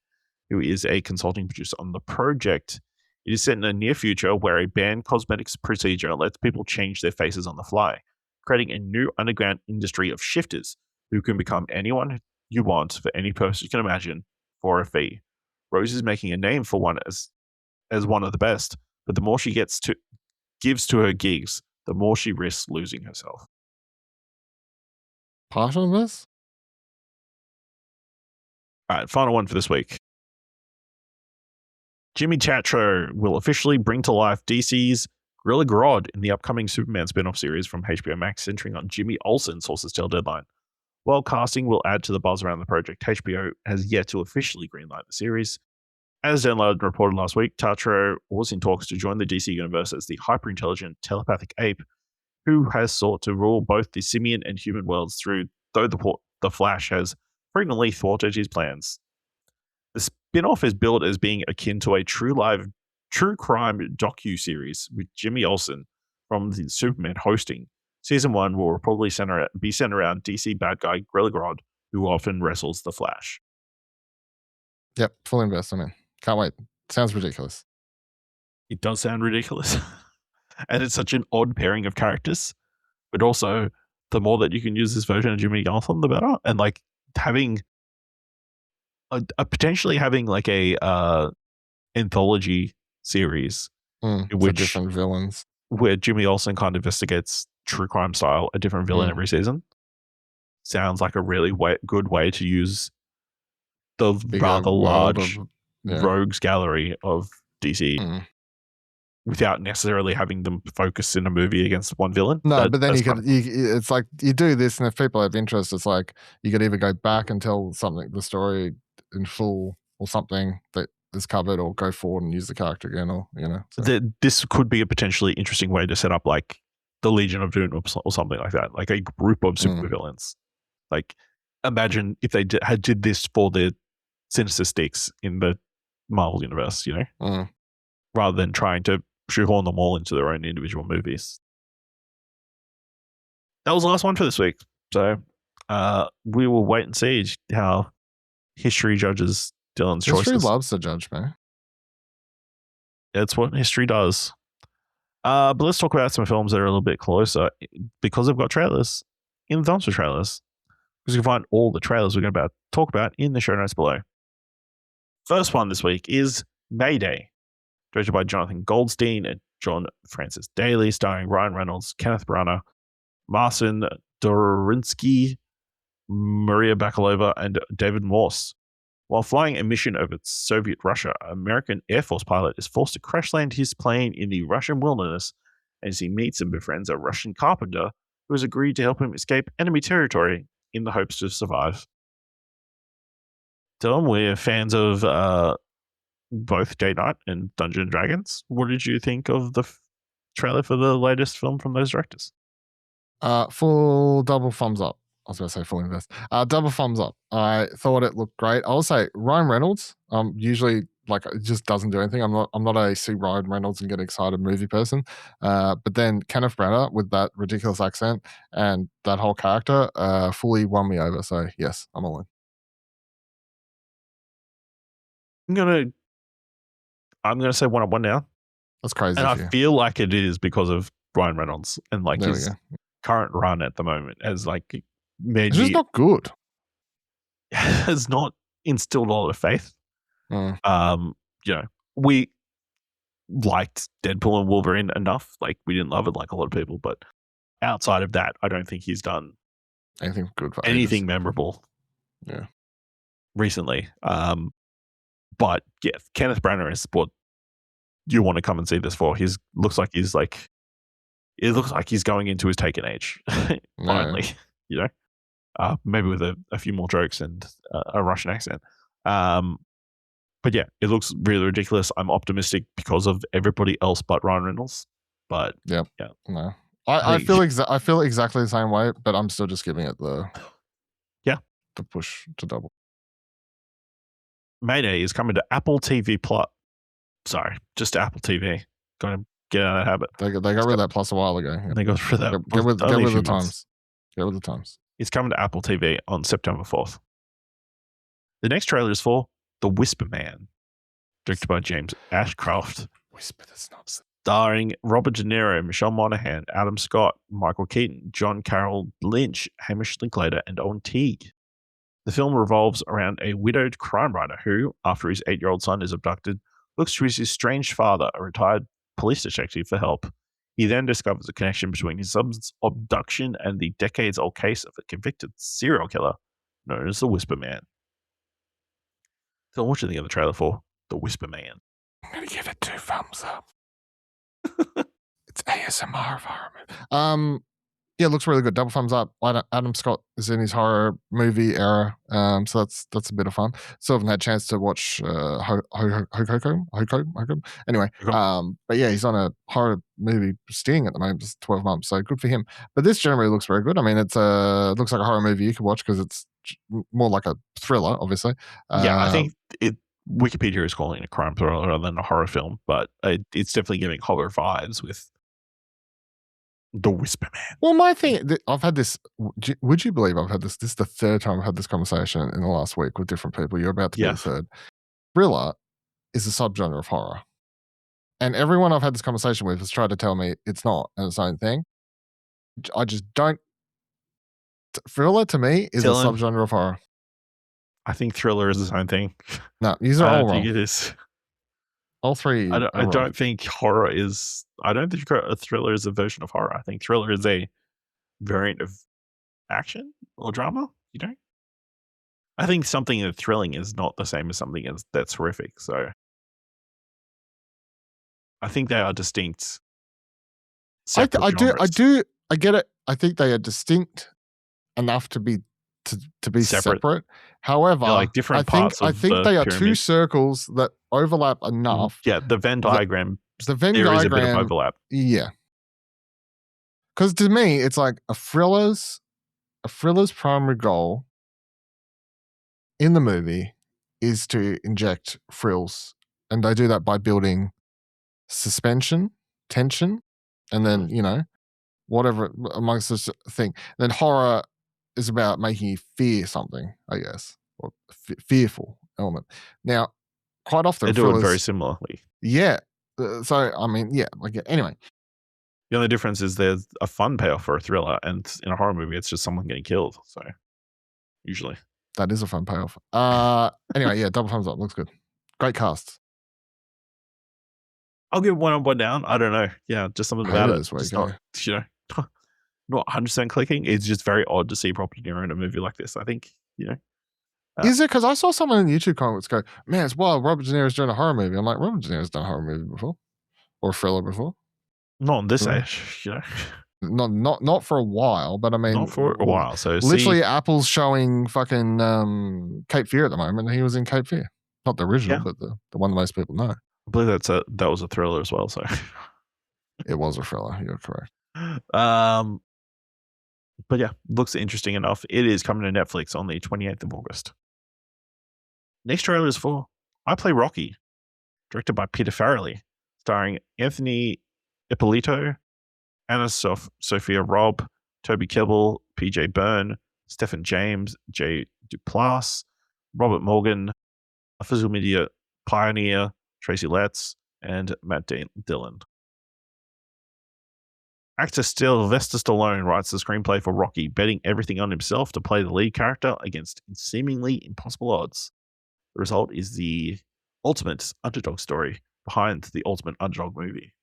who is a consulting producer on the project. It is set in a near future where a banned cosmetics procedure lets people change their faces on the fly, creating a new underground industry of shifters who can become anyone you want for any purpose you can imagine for a fee. Rose is making a name for one as one of the best, but the more she gives to her gigs, the more she risks losing herself. Part of this? All right, final one for this week. Jimmy Tatro will officially bring to life DC's Gorilla Grodd in the upcoming Superman spin-off series from HBO Max centering on Jimmy Olsen, sources tell Deadline. While casting will add to the buzz around the project, HBO has yet to officially greenlight the series. As Deadline reported last week, Tatro was in talks to join the DC universe as the hyper-intelligent telepathic ape who has sought to rule both the simian and human worlds though the Flash has frequently thwarted his plans. The spin-off is billed as being akin to a true crime docu-series with Jimmy Olsen from the Superman hosting. Season 1 will probably be centered around DC bad guy Gorilla Grodd, who often wrestles the Flash. Yep, full invest. I'm in. Can't wait. Sounds ridiculous. It does sound ridiculous. And it's such an odd pairing of characters. But also, the more that you can use this version of Jimmy Olsen, the better. And like having potentially having like a anthology series in which different villains, where Jimmy Olsen kind of investigates true crime style, a different villain every season. Sounds like a really good way to use the rather large rogues gallery of DC without necessarily having them focus in a movie against one villain. No, but then it's like you do this, and if people have interest, it's like you could either go back and tell the story in full or something that is covered, or go forward and use the character again, or So. This could be a potentially interesting way to set up like the Legion of Doom or something like that, like a group of supervillains. Like imagine if they did this for the Sinister Six in the Marvel universe, rather than trying to shoehorn them all into their own individual movies. That was the last one for this week. So we will wait and see how history judges Dylan's choices. History loves to judge, man. It's what history does. But let's talk about some films that are a little bit closer because they've got trailers in the thumbs for trailers. Because you can find all the trailers we're going to talk about in the show notes below. First one this week is Mayday, directed by Jonathan Goldstein and John Francis Daly, starring Ryan Reynolds, Kenneth Branagh, Marcin Dorinsky, Maria Bakalova, and David Morse. While flying a mission over Soviet Russia, an American Air Force pilot is forced to crash land his plane in the Russian wilderness as he meets and befriends a Russian carpenter who has agreed to help him escape enemy territory in the hopes to survive. Dylan, we're fans of both Day Knight and Dungeons and Dragons. What did you think of the trailer for the latest film from those directors? Full double thumbs up. I was going to say full invest. Double thumbs up. I thought it looked great. I will say Ryan Reynolds. Usually like it just doesn't do anything. I'm not a see Ryan Reynolds and get excited movie person. But then Kenneth Branagh with that ridiculous accent and that whole character fully won me over. So yes, I'm all in. I'm gonna say 1-1 now. That's crazy. And I feel like it is because of Ryan Reynolds and like There we his go. current run at the moment as like made It's just me not good. has not instilled a lot of faith. Mm. We liked Deadpool and Wolverine enough. Like we didn't love it like a lot of people, but outside of that, I don't think he's done Anything good for anything ages. memorable. Yeah. Recently. But yeah, Kenneth Branagh is what you want to come and see this for. It looks like he's going into his Taken age finally. Maybe with a few more jokes and a Russian accent. But yeah, it looks really ridiculous. I'm optimistic because of everybody else but Ryan Reynolds. But Yep. yeah, No. I feel exactly the same way, but I'm still just giving it the push to double. Mayday is coming to Apple TV Plus. Sorry, just to Apple TV. Got to get out of that habit. They got rid of that plus a while ago. They got rid of that. Get with only a the few times. months. Get with the times. It's coming to Apple TV on September 4th. The next trailer is for The Whisper Man, directed by James Ashcroft, Whisper the snobs. starring Robert De Niro, Michelle Monaghan, Adam Scott, Michael Keaton, John Carroll Lynch, Hamish Linklater, and Owen Teague. The film revolves around a widowed crime writer who, after his 8-year-old son is abducted, looks to his estranged father, a retired police detective, for help. He then discovers a connection between his son's abduction and the decades-old case of a convicted serial killer known as the Whisper Man. So what do you think of the trailer for The Whisper Man? I'm going to give it 2 thumbs up. It's ASMR of horror movie. Yeah, it looks really good. Double thumbs up. Adam Scott is in his horror movie era, so that's a bit of fun. Still haven't had a chance to watch Hoko. Anyway, but yeah, he's on a horror movie Sting at the moment. It's 12 months, so good for him. But this generally looks very good. I mean, it looks like a horror movie you could watch because it's more like a thriller, obviously. I think Wikipedia is calling it a crime thriller rather than a horror film, but it's definitely giving horror vibes with The Whisper Man. Well, my thing, I've had this. Would you believe I've had this? This is the 3rd time I've had this conversation in the last week with different people. You're about to be the 3rd. Thriller is a subgenre of horror, and everyone I've had this conversation with has tried to tell me it's not and its own thing. I just don't. Thriller to me is Dylan, a subgenre of horror. I think thriller is its own thing. No, these are all wrong. I think it is. All three. I don't think horror is. I don't think a thriller is a version of horror. I think thriller is a variant of action or drama. You know, I think something that's thrilling is not the same as something that's horrific. So, I think they are distinct. I get it. I think they are distinct enough to be separate. However, like different parts. I think they are 2 circles that overlap enough. Yeah, the Venn diagram. The Venn there diagram is a bit of overlap. Yeah, because to me, it's like a thriller's primary goal in the movie is to inject thrills, and they do that by building suspension, tension, and then whatever amongst this thing. Then horror is about making you fear something, I guess, or fearful element. Now, quite often they do it very similarly. Yeah. So I mean, yeah. Like anyway, the only difference is there's a fun payoff for a thriller, and in a horror movie, it's just someone getting killed. So usually, that is a fun payoff. Anyway, yeah, double thumbs up. Looks good. Great cast. I'll give 1 up, 1 down. I don't know. Yeah, just something about it. Just not, not 100% clicking. It's just very odd to see Robert De Niro in a movie like this. I think, Is it? Because I saw someone in the YouTube comments go, man, it's wild. Robert De Niro's doing a horror movie. I'm like, Robert De Niro's done a horror movie before or a thriller before. not in this Right. age, Not for a while, but I mean, not for a while. So literally, Apple's showing fucking Cape Fear at the moment. And he was in Cape Fear, not the original, Yeah. but the one that most people know. I believe that was a thriller as well. So It was a thriller. You're correct. But yeah, looks interesting enough. It is coming to Netflix on the 28th of August. Next trailer is for I Play Rocky, directed by Peter Farrelly, starring Anthony Ippolito, Anna Sophia Robb, Toby Kebbell, PJ Byrne, Stephen James, Jay Duplass, Robert Morgan, a physical media pioneer, Tracy Letts, and Matt Dillon. Actor Sylvester Stallone writes the screenplay for Rocky, betting everything on himself to play the lead character against seemingly impossible odds. The result is the ultimate underdog story behind the ultimate underdog movie.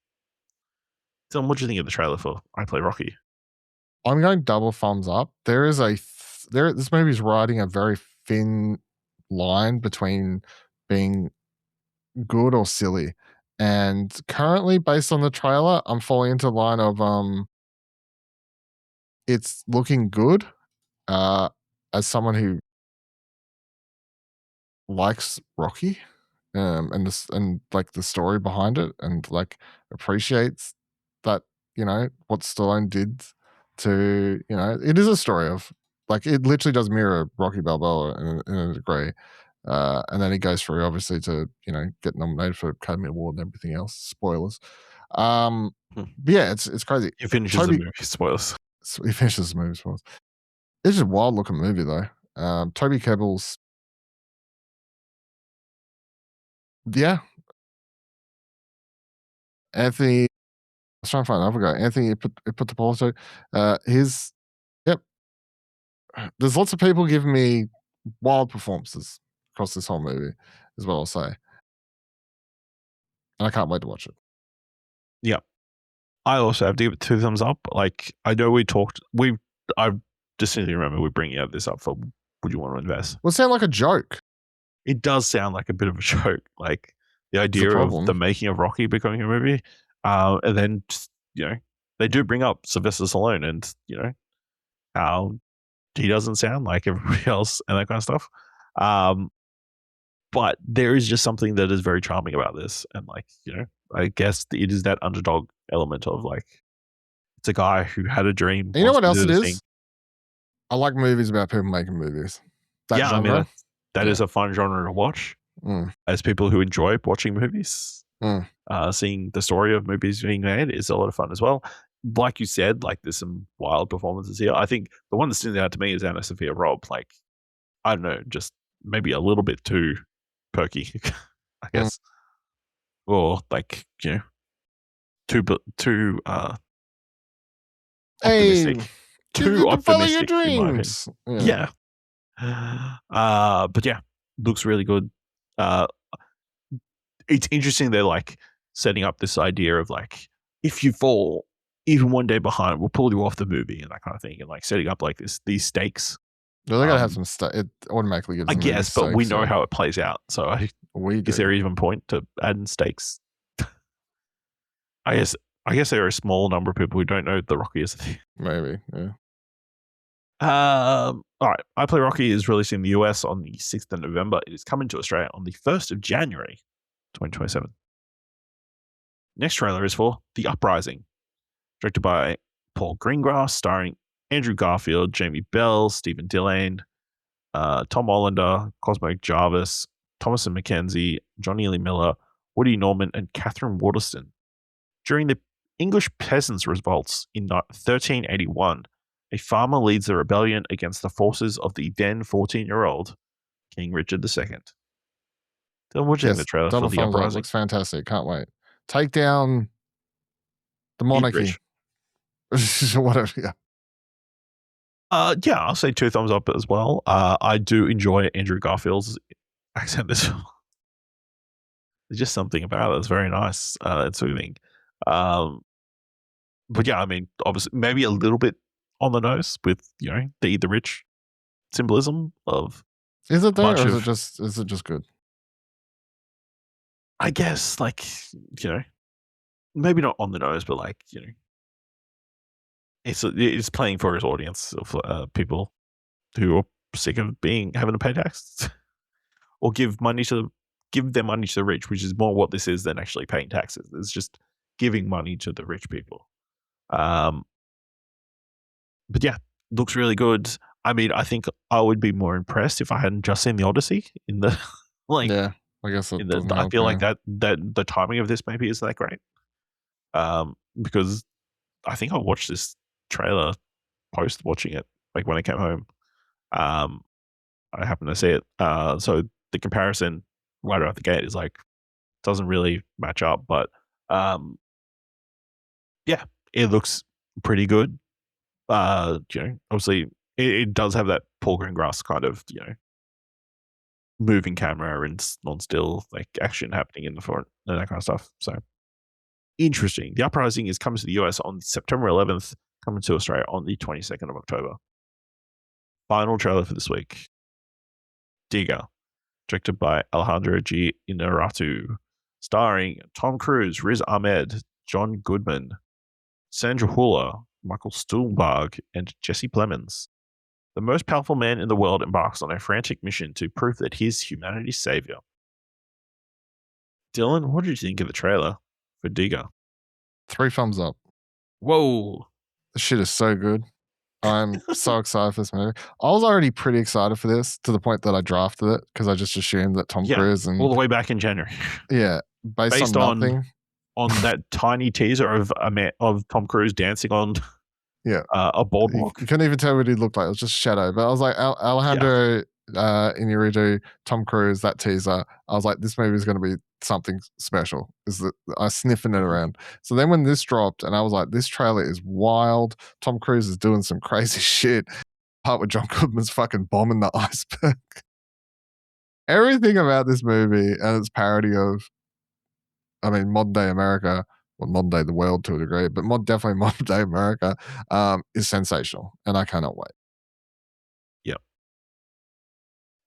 Dylan, what do you think of the trailer for I Play Rocky? I'm going double thumbs up. There is this movie's riding a very thin line between being good or silly. And currently, based on the trailer, I'm falling into the line of it's looking good. As someone who likes Rocky, and like the story behind it, and like appreciates that what Stallone did to it is a story of like it literally does mirror Rocky Balboa in a degree. And then he goes through obviously to get nominated for Academy Award and everything else. Spoilers. But yeah, it's crazy. He finishes the movie. Spoilers. He finishes the movie. Spoilers. It's just a wild looking movie though. Toby Kebbell's. Yeah. Anthony. I was trying to find another guy. Anthony Ippolito. Yep. There's lots of people giving me wild performances across this whole movie, is what I'll say. And I can't wait to watch it. Yeah. I also have to give it 2 thumbs up. Like, I know I distinctly remember we bringing up this up for Would You Want to Invest? Well, it sounds like a joke. It does sound like a bit of a joke. Like, the idea of the making of Rocky becoming a movie. And then, just, they do bring up Sylvester Stallone and, how he doesn't sound like everybody else and that kind of stuff. But there is just something that is very charming about this. And like, I guess it is that underdog element of like, it's a guy who had a dream. And you know what else it is? I like movies about people making movies. That genre. I mean, that is a fun genre to watch. As people who enjoy watching movies, seeing the story of movies being made is a lot of fun as well. Like you said, like there's some wild performances here. I think the one that stands out to me is Anna Sophia Robb. Like, I don't know, just maybe a little bit too perky, I guess, or like too optimistic. Too optimistic. Follow your dreams. Yeah. But yeah, looks really good. It's interesting they're like setting up this idea of like, if you fall even one day behind, we'll pull you off the movie and that kind of thing, and like setting up like these stakes. Well, they gotta have some stuff. It automatically gives. I guess, but we know how it plays out. So is there even point to adding stakes? I guess there are a small number of people who don't know the Rocky is a thing. Maybe, yeah. All right. I Play Rocky is released in the US on the 6th of November. It is coming to Australia on the 1st of January, 2027. Next trailer is for The Uprising, directed by Paul Greengrass, starring Andrew Garfield, Jamie Bell, Stephen Dillane, Tom Hollander, Cosmo Jarvis, Thomason McKenzie, Johnny Lee Miller, Woody Norman, and Catherine Waterston. During the English peasants' revolts in 1381, a farmer leads the rebellion against the forces of the then 14-year-old King Richard II. Then what do you think of the trailer for The Uprising? Looks fantastic. Can't wait. Take down the monarchy. Whatever, yeah. Yeah, I'll say 2 thumbs up as well. I do enjoy Andrew Garfield's accent this film. There's just something about it that's very nice and soothing. But yeah, I mean, obviously, maybe a little bit on the nose with the rich symbolism of. Is it though, bunch or is of- it just good? I guess maybe not on the nose, but it's playing for his audience of people who are sick of having to pay tax or give their money to the rich, which is more what this is than actually paying taxes. It's just giving money to the rich people. But yeah, looks really good. I mean, I think I would be more impressed if I hadn't just seen the Odyssey in the Yeah, I guess it doesn't I help, feel like yeah. that the timing of this maybe isn't that great. Because I think I watched this trailer post watching it, like when I came home. I happened to see it. So the comparison right out the gate is doesn't really match up, but yeah, it looks pretty good. Obviously it does have that Paul Greengrass kind of, moving camera and non-still action happening in the front and that kind of stuff. So interesting. The Uprising is coming to the US on September 11th, coming to Australia on the 22nd of October. Final trailer for this week. Digger, directed by Alejandro G. Inarritu, starring Tom Cruise, Riz Ahmed, John Goodman, Sandra Hüller, Michael Stuhlbarg, and Jesse Plemons. The most powerful man in the world embarks on a frantic mission to prove that he's humanity's savior. Dylan, what did you think of the trailer for Digger? 3 thumbs up. Whoa. This shit is so good. I'm so excited for this movie. I was already pretty excited for this to the point that I drafted it because I just assumed that Tom Cruise and all the way back in January. yeah, based on nothing. On that tiny teaser of Tom Cruise dancing on a boardwalk. You couldn't even tell what he looked like. It was just shadow. But I was like, Alejandro Inarritu, Tom Cruise, that teaser. I was like, this movie is going to be something special. I sniffing it around. So then when this dropped, and I was like, this trailer is wild. Tom Cruise is doing some crazy shit. Part with John Goodman's fucking bombing the iceberg. Everything about this movie and its parody of, modern day America, well, modern day the world to a degree, but definitely modern day America is sensational, and I cannot wait. Yep.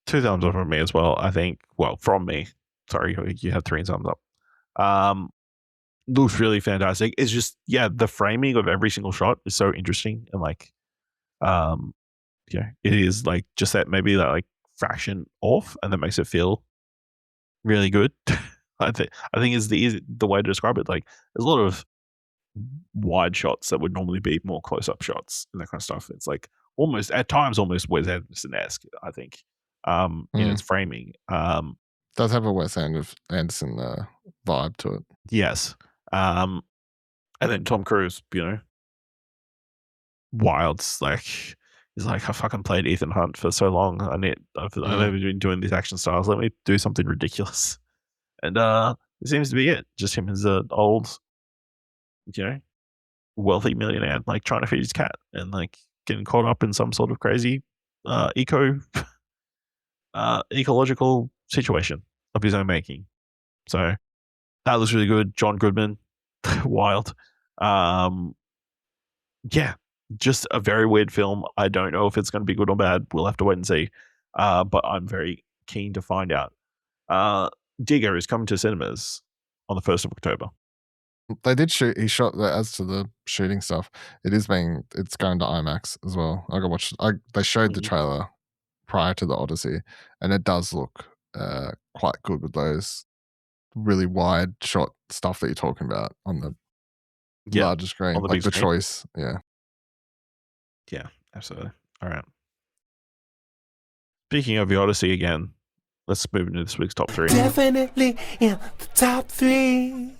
2 thumbs up from me as well, I think. Well, from me. Sorry, you have 3 thumbs up. Looks really fantastic. It's just, the framing of every single shot is so interesting, and it is just that maybe that fraction off, and that makes it feel really good. I think is the way to describe it. There's a lot of wide shots that would normally be more close-up shots and that kind of stuff. It's almost at times almost Wes Anderson-esque, I think, in its framing. Does have a Wes Anderson vibe to it. Yes. And then Tom Cruise, wild. He's I fucking played Ethan Hunt for so long. I've never been doing these action styles. Let me do something ridiculous. And it seems to be it. Just him as an old, wealthy millionaire, trying to feed his cat and getting caught up in some sort of crazy ecological situation of his own making. So that looks really good. John Goodman, wild. Just a very weird film. I don't know if it's going to be good or bad. We'll have to wait and see. But I'm very keen to find out. Digger is coming to cinemas on the 1st of October. They did shoot. He shot as to the shooting stuff. It's going to IMAX as well. They showed the trailer prior to the Odyssey, and it does look quite good with those really wide shot stuff that you're talking about on the larger screen, on the big screen. choice. Yeah, absolutely. All right. Speaking of the Odyssey again, let's move into this week's top 3. Definitely in the top 3.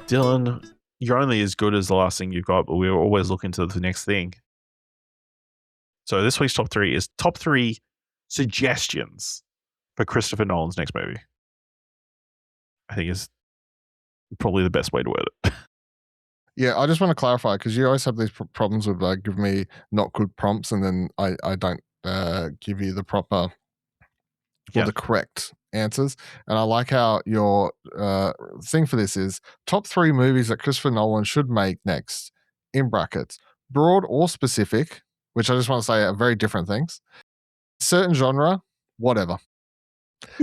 Dylan, you're only as good as the last thing you've got, but we're always looking to the next thing. So this week's top 3 is top 3 suggestions for Christopher Nolan's next movie. I think is probably the best way to word it. Yeah, I just want to clarify because you always have these problems with giving me not good prompts, and then I don't give you the proper or the correct answers. And I like how your thing for this is top 3 movies that Christopher Nolan should make next, in brackets, broad or specific, which I just want to say are very different things. Certain genre, whatever.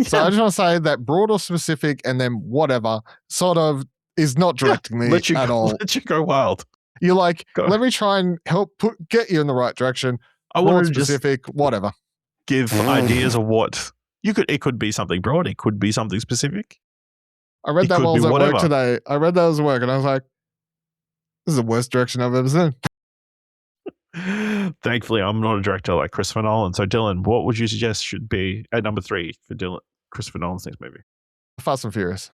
So I just want to say that broad or specific and then whatever sort of is not directing me at all. Let you go wild. You're like, Go. let me try and help get you in the right direction. I Broad, want to just specific, whatever. give ideas of what it could be something broad, it could be something specific. I read It that could while I be was at work whatever. today. I read that as work and I was like, this is the worst direction I've ever seen. Thankfully, I'm not a director like Christopher Nolan. So, Dylan, what would you suggest should be at number 3 for Christopher Nolan's next movie? Fast and Furious.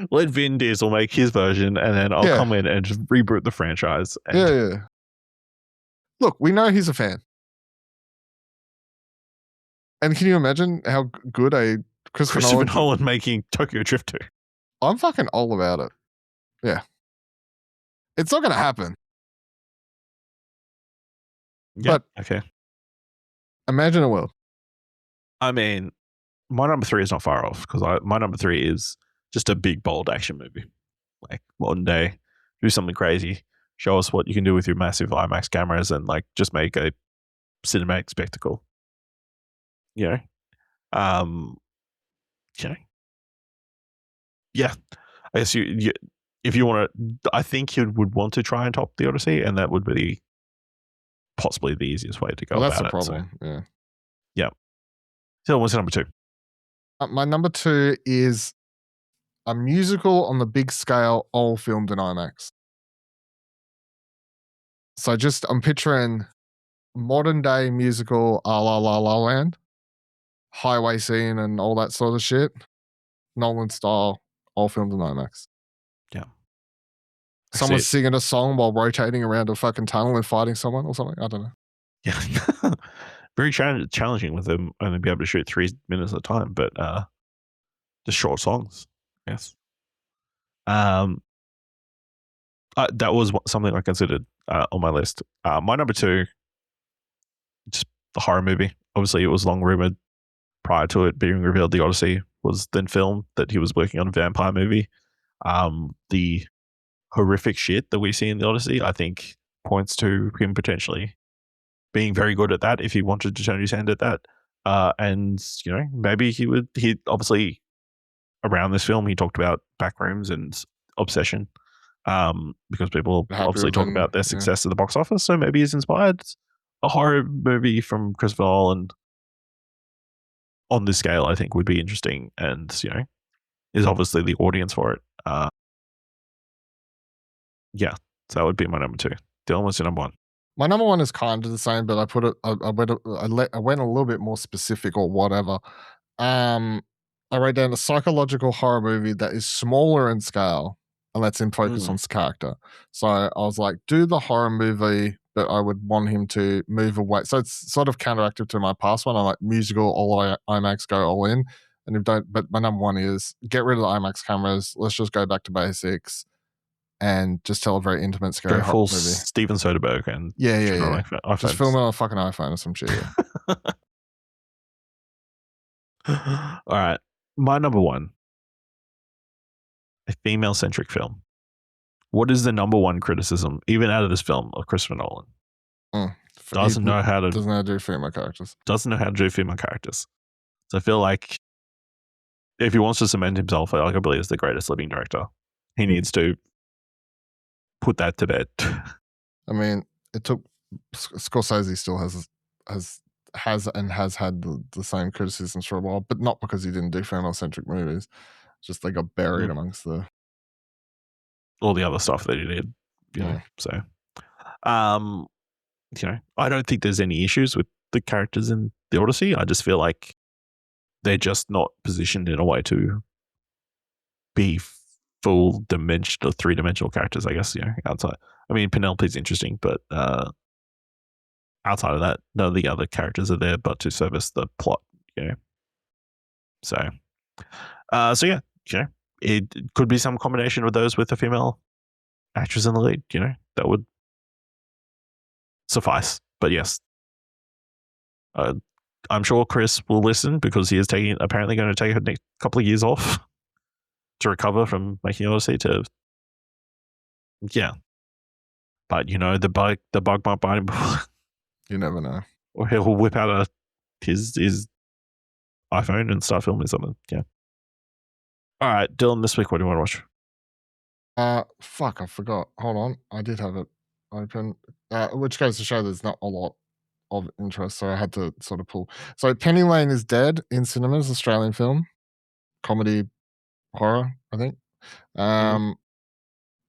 Let Vin Diesel make his version, and then I'll come in and just reboot the franchise. And Yeah. Look, we know he's a fan. And can you imagine how good a Christopher Nolan making Tokyo Drift 2? I'm fucking all about it. Yeah. It's not going to happen. Yeah. But okay. Imagine a world. I mean, my number 3 is not far off because my number 3 is just a big, bold action movie. Like modern day, do something crazy. Show us what you can do with your massive IMAX cameras and like just make a cinematic spectacle. You know? Yeah. I guess you if you want to, I think you would want to try and top the Odyssey, and that would be possibly the easiest way to go Well, about that's the it. problem. Yeah. So what's number 2? My number 2 is a musical on the big scale, all filmed in IMAX. So I'm picturing modern day musical a la La La Land, highway scene and all that sort of shit. Nolan style, all filmed in IMAX. Yeah. Someone's singing a song while rotating around a fucking tunnel and fighting someone or something. I don't know. Yeah. Very challenging with them only be able to shoot 3 minutes at a time, but just short songs. Yes. That was something I considered on my list. My number 2, just the horror movie. Obviously, it was long rumored prior to it being revealed. The Odyssey was then filmed that he was working on a vampire movie. The horrific shit that we see in the Odyssey, I think, points to him potentially being very good at that if he wanted to turn his hand at that. And maybe he obviously around this film he talked about backrooms and obsession, because people obviously talk about their success at the box office. So maybe he's inspired a horror movie from Christopher Nolan on this scale. I think would be interesting, and is obviously the audience for it. Yeah, so that would be my number 2. Dylan, what's your number 1? My number 1 is kind of the same, but I put it. I went a little bit more specific or whatever. I wrote down a psychological horror movie that is smaller in scale and lets him focus on his character. So I was like, do the horror movie, but I would want him to move away. So it's sort of counteractive to my past one. I'm like, musical, all IMAX, go all in. And but my number 1 is get rid of the IMAX cameras. Let's just go back to basics and just tell a very intimate, scary horror movie. Steven Soderbergh and yeah. Just film it on a fucking iPhone or some shit. Yeah. All right, my number 1, a female-centric film. What is the number 1 criticism, even out of this film, of Christopher Nolan? Doesn't know how to do female characters. Doesn't know how to do female characters. So I feel like if he wants to cement himself, like I believe, as the greatest living director, he needs to put that to bed. I mean, it took Scorsese still has had the same criticisms for a while, but not because he didn't do female-centric movies. Just they got buried amongst all the other stuff that he did. You know, so I don't think there's any issues with the characters in the Odyssey. I just feel like they're just not positioned in a way to be full dimensional, 3-dimensional characters, I guess, outside. I mean, Penelope's interesting, but outside of that, none of the other characters are there but to service the plot, So yeah, it could be some combination of those with a female actress in the lead, that would suffice. But yes, I'm sure Chris will listen because he is apparently going to take a next couple of years off to recover from making Odyssey. But the bug might bite him before, You never know. or he'll whip out his iPhone and start filming something. Yeah. All right, Dylan. This week, what do you want to watch? Fuck, I forgot. Hold on, I did have it open. Which goes to show there's not a lot of interest, so I had to sort of pull. So Penny Lane is Dead in cinemas, Australian film, comedy horror, I think.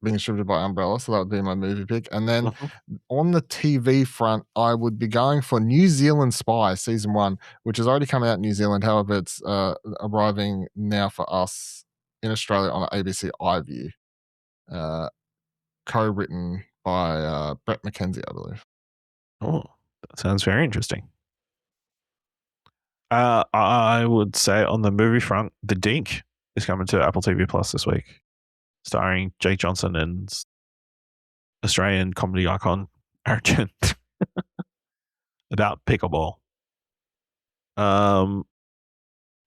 Being distributed by Umbrella, so that would be my movie pick. And then on the TV front, I would be going for New Zealand Spy season 1, which has already come out in New Zealand. However, it's arriving now for us in Australia on ABC iView, co-written by Brett McKenzie, I believe. Oh, that sounds very interesting. I would say on the movie front, The Dink is coming to Apple TV Plus this week, starring Jake Johnson and Australian comedy icon Aaron about pickleball. And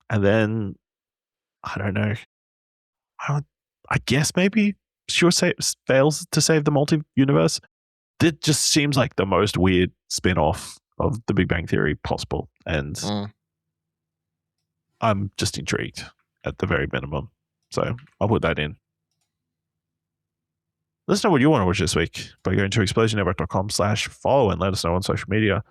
then I don't know. I guess maybe Sure fails to save the multi-universe. It just seems like the most weird spin-off of The Big Bang Theory possible, and I'm just intrigued at the very minimum. So I'll put that in. Let us know what you want to watch this week by going to explosionnetwork.com/follow and let us know on social media.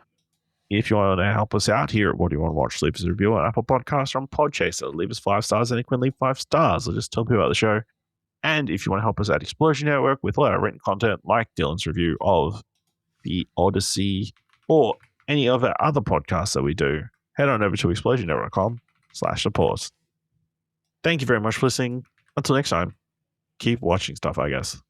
If you want to help us out here at What Do You Want to Watch, leave us a review on Apple Podcasts or on Podchaser. Leave us 5 stars and equally leave 5 stars. I'll just tell people about the show. And if you want to help us at Explosion Network with a lot of written content like Dylan's review of the Odyssey or any of our other podcasts that we do, head on over to explosionnetwork.com/support. Thank you very much for listening. Until next time, keep watching stuff, I guess.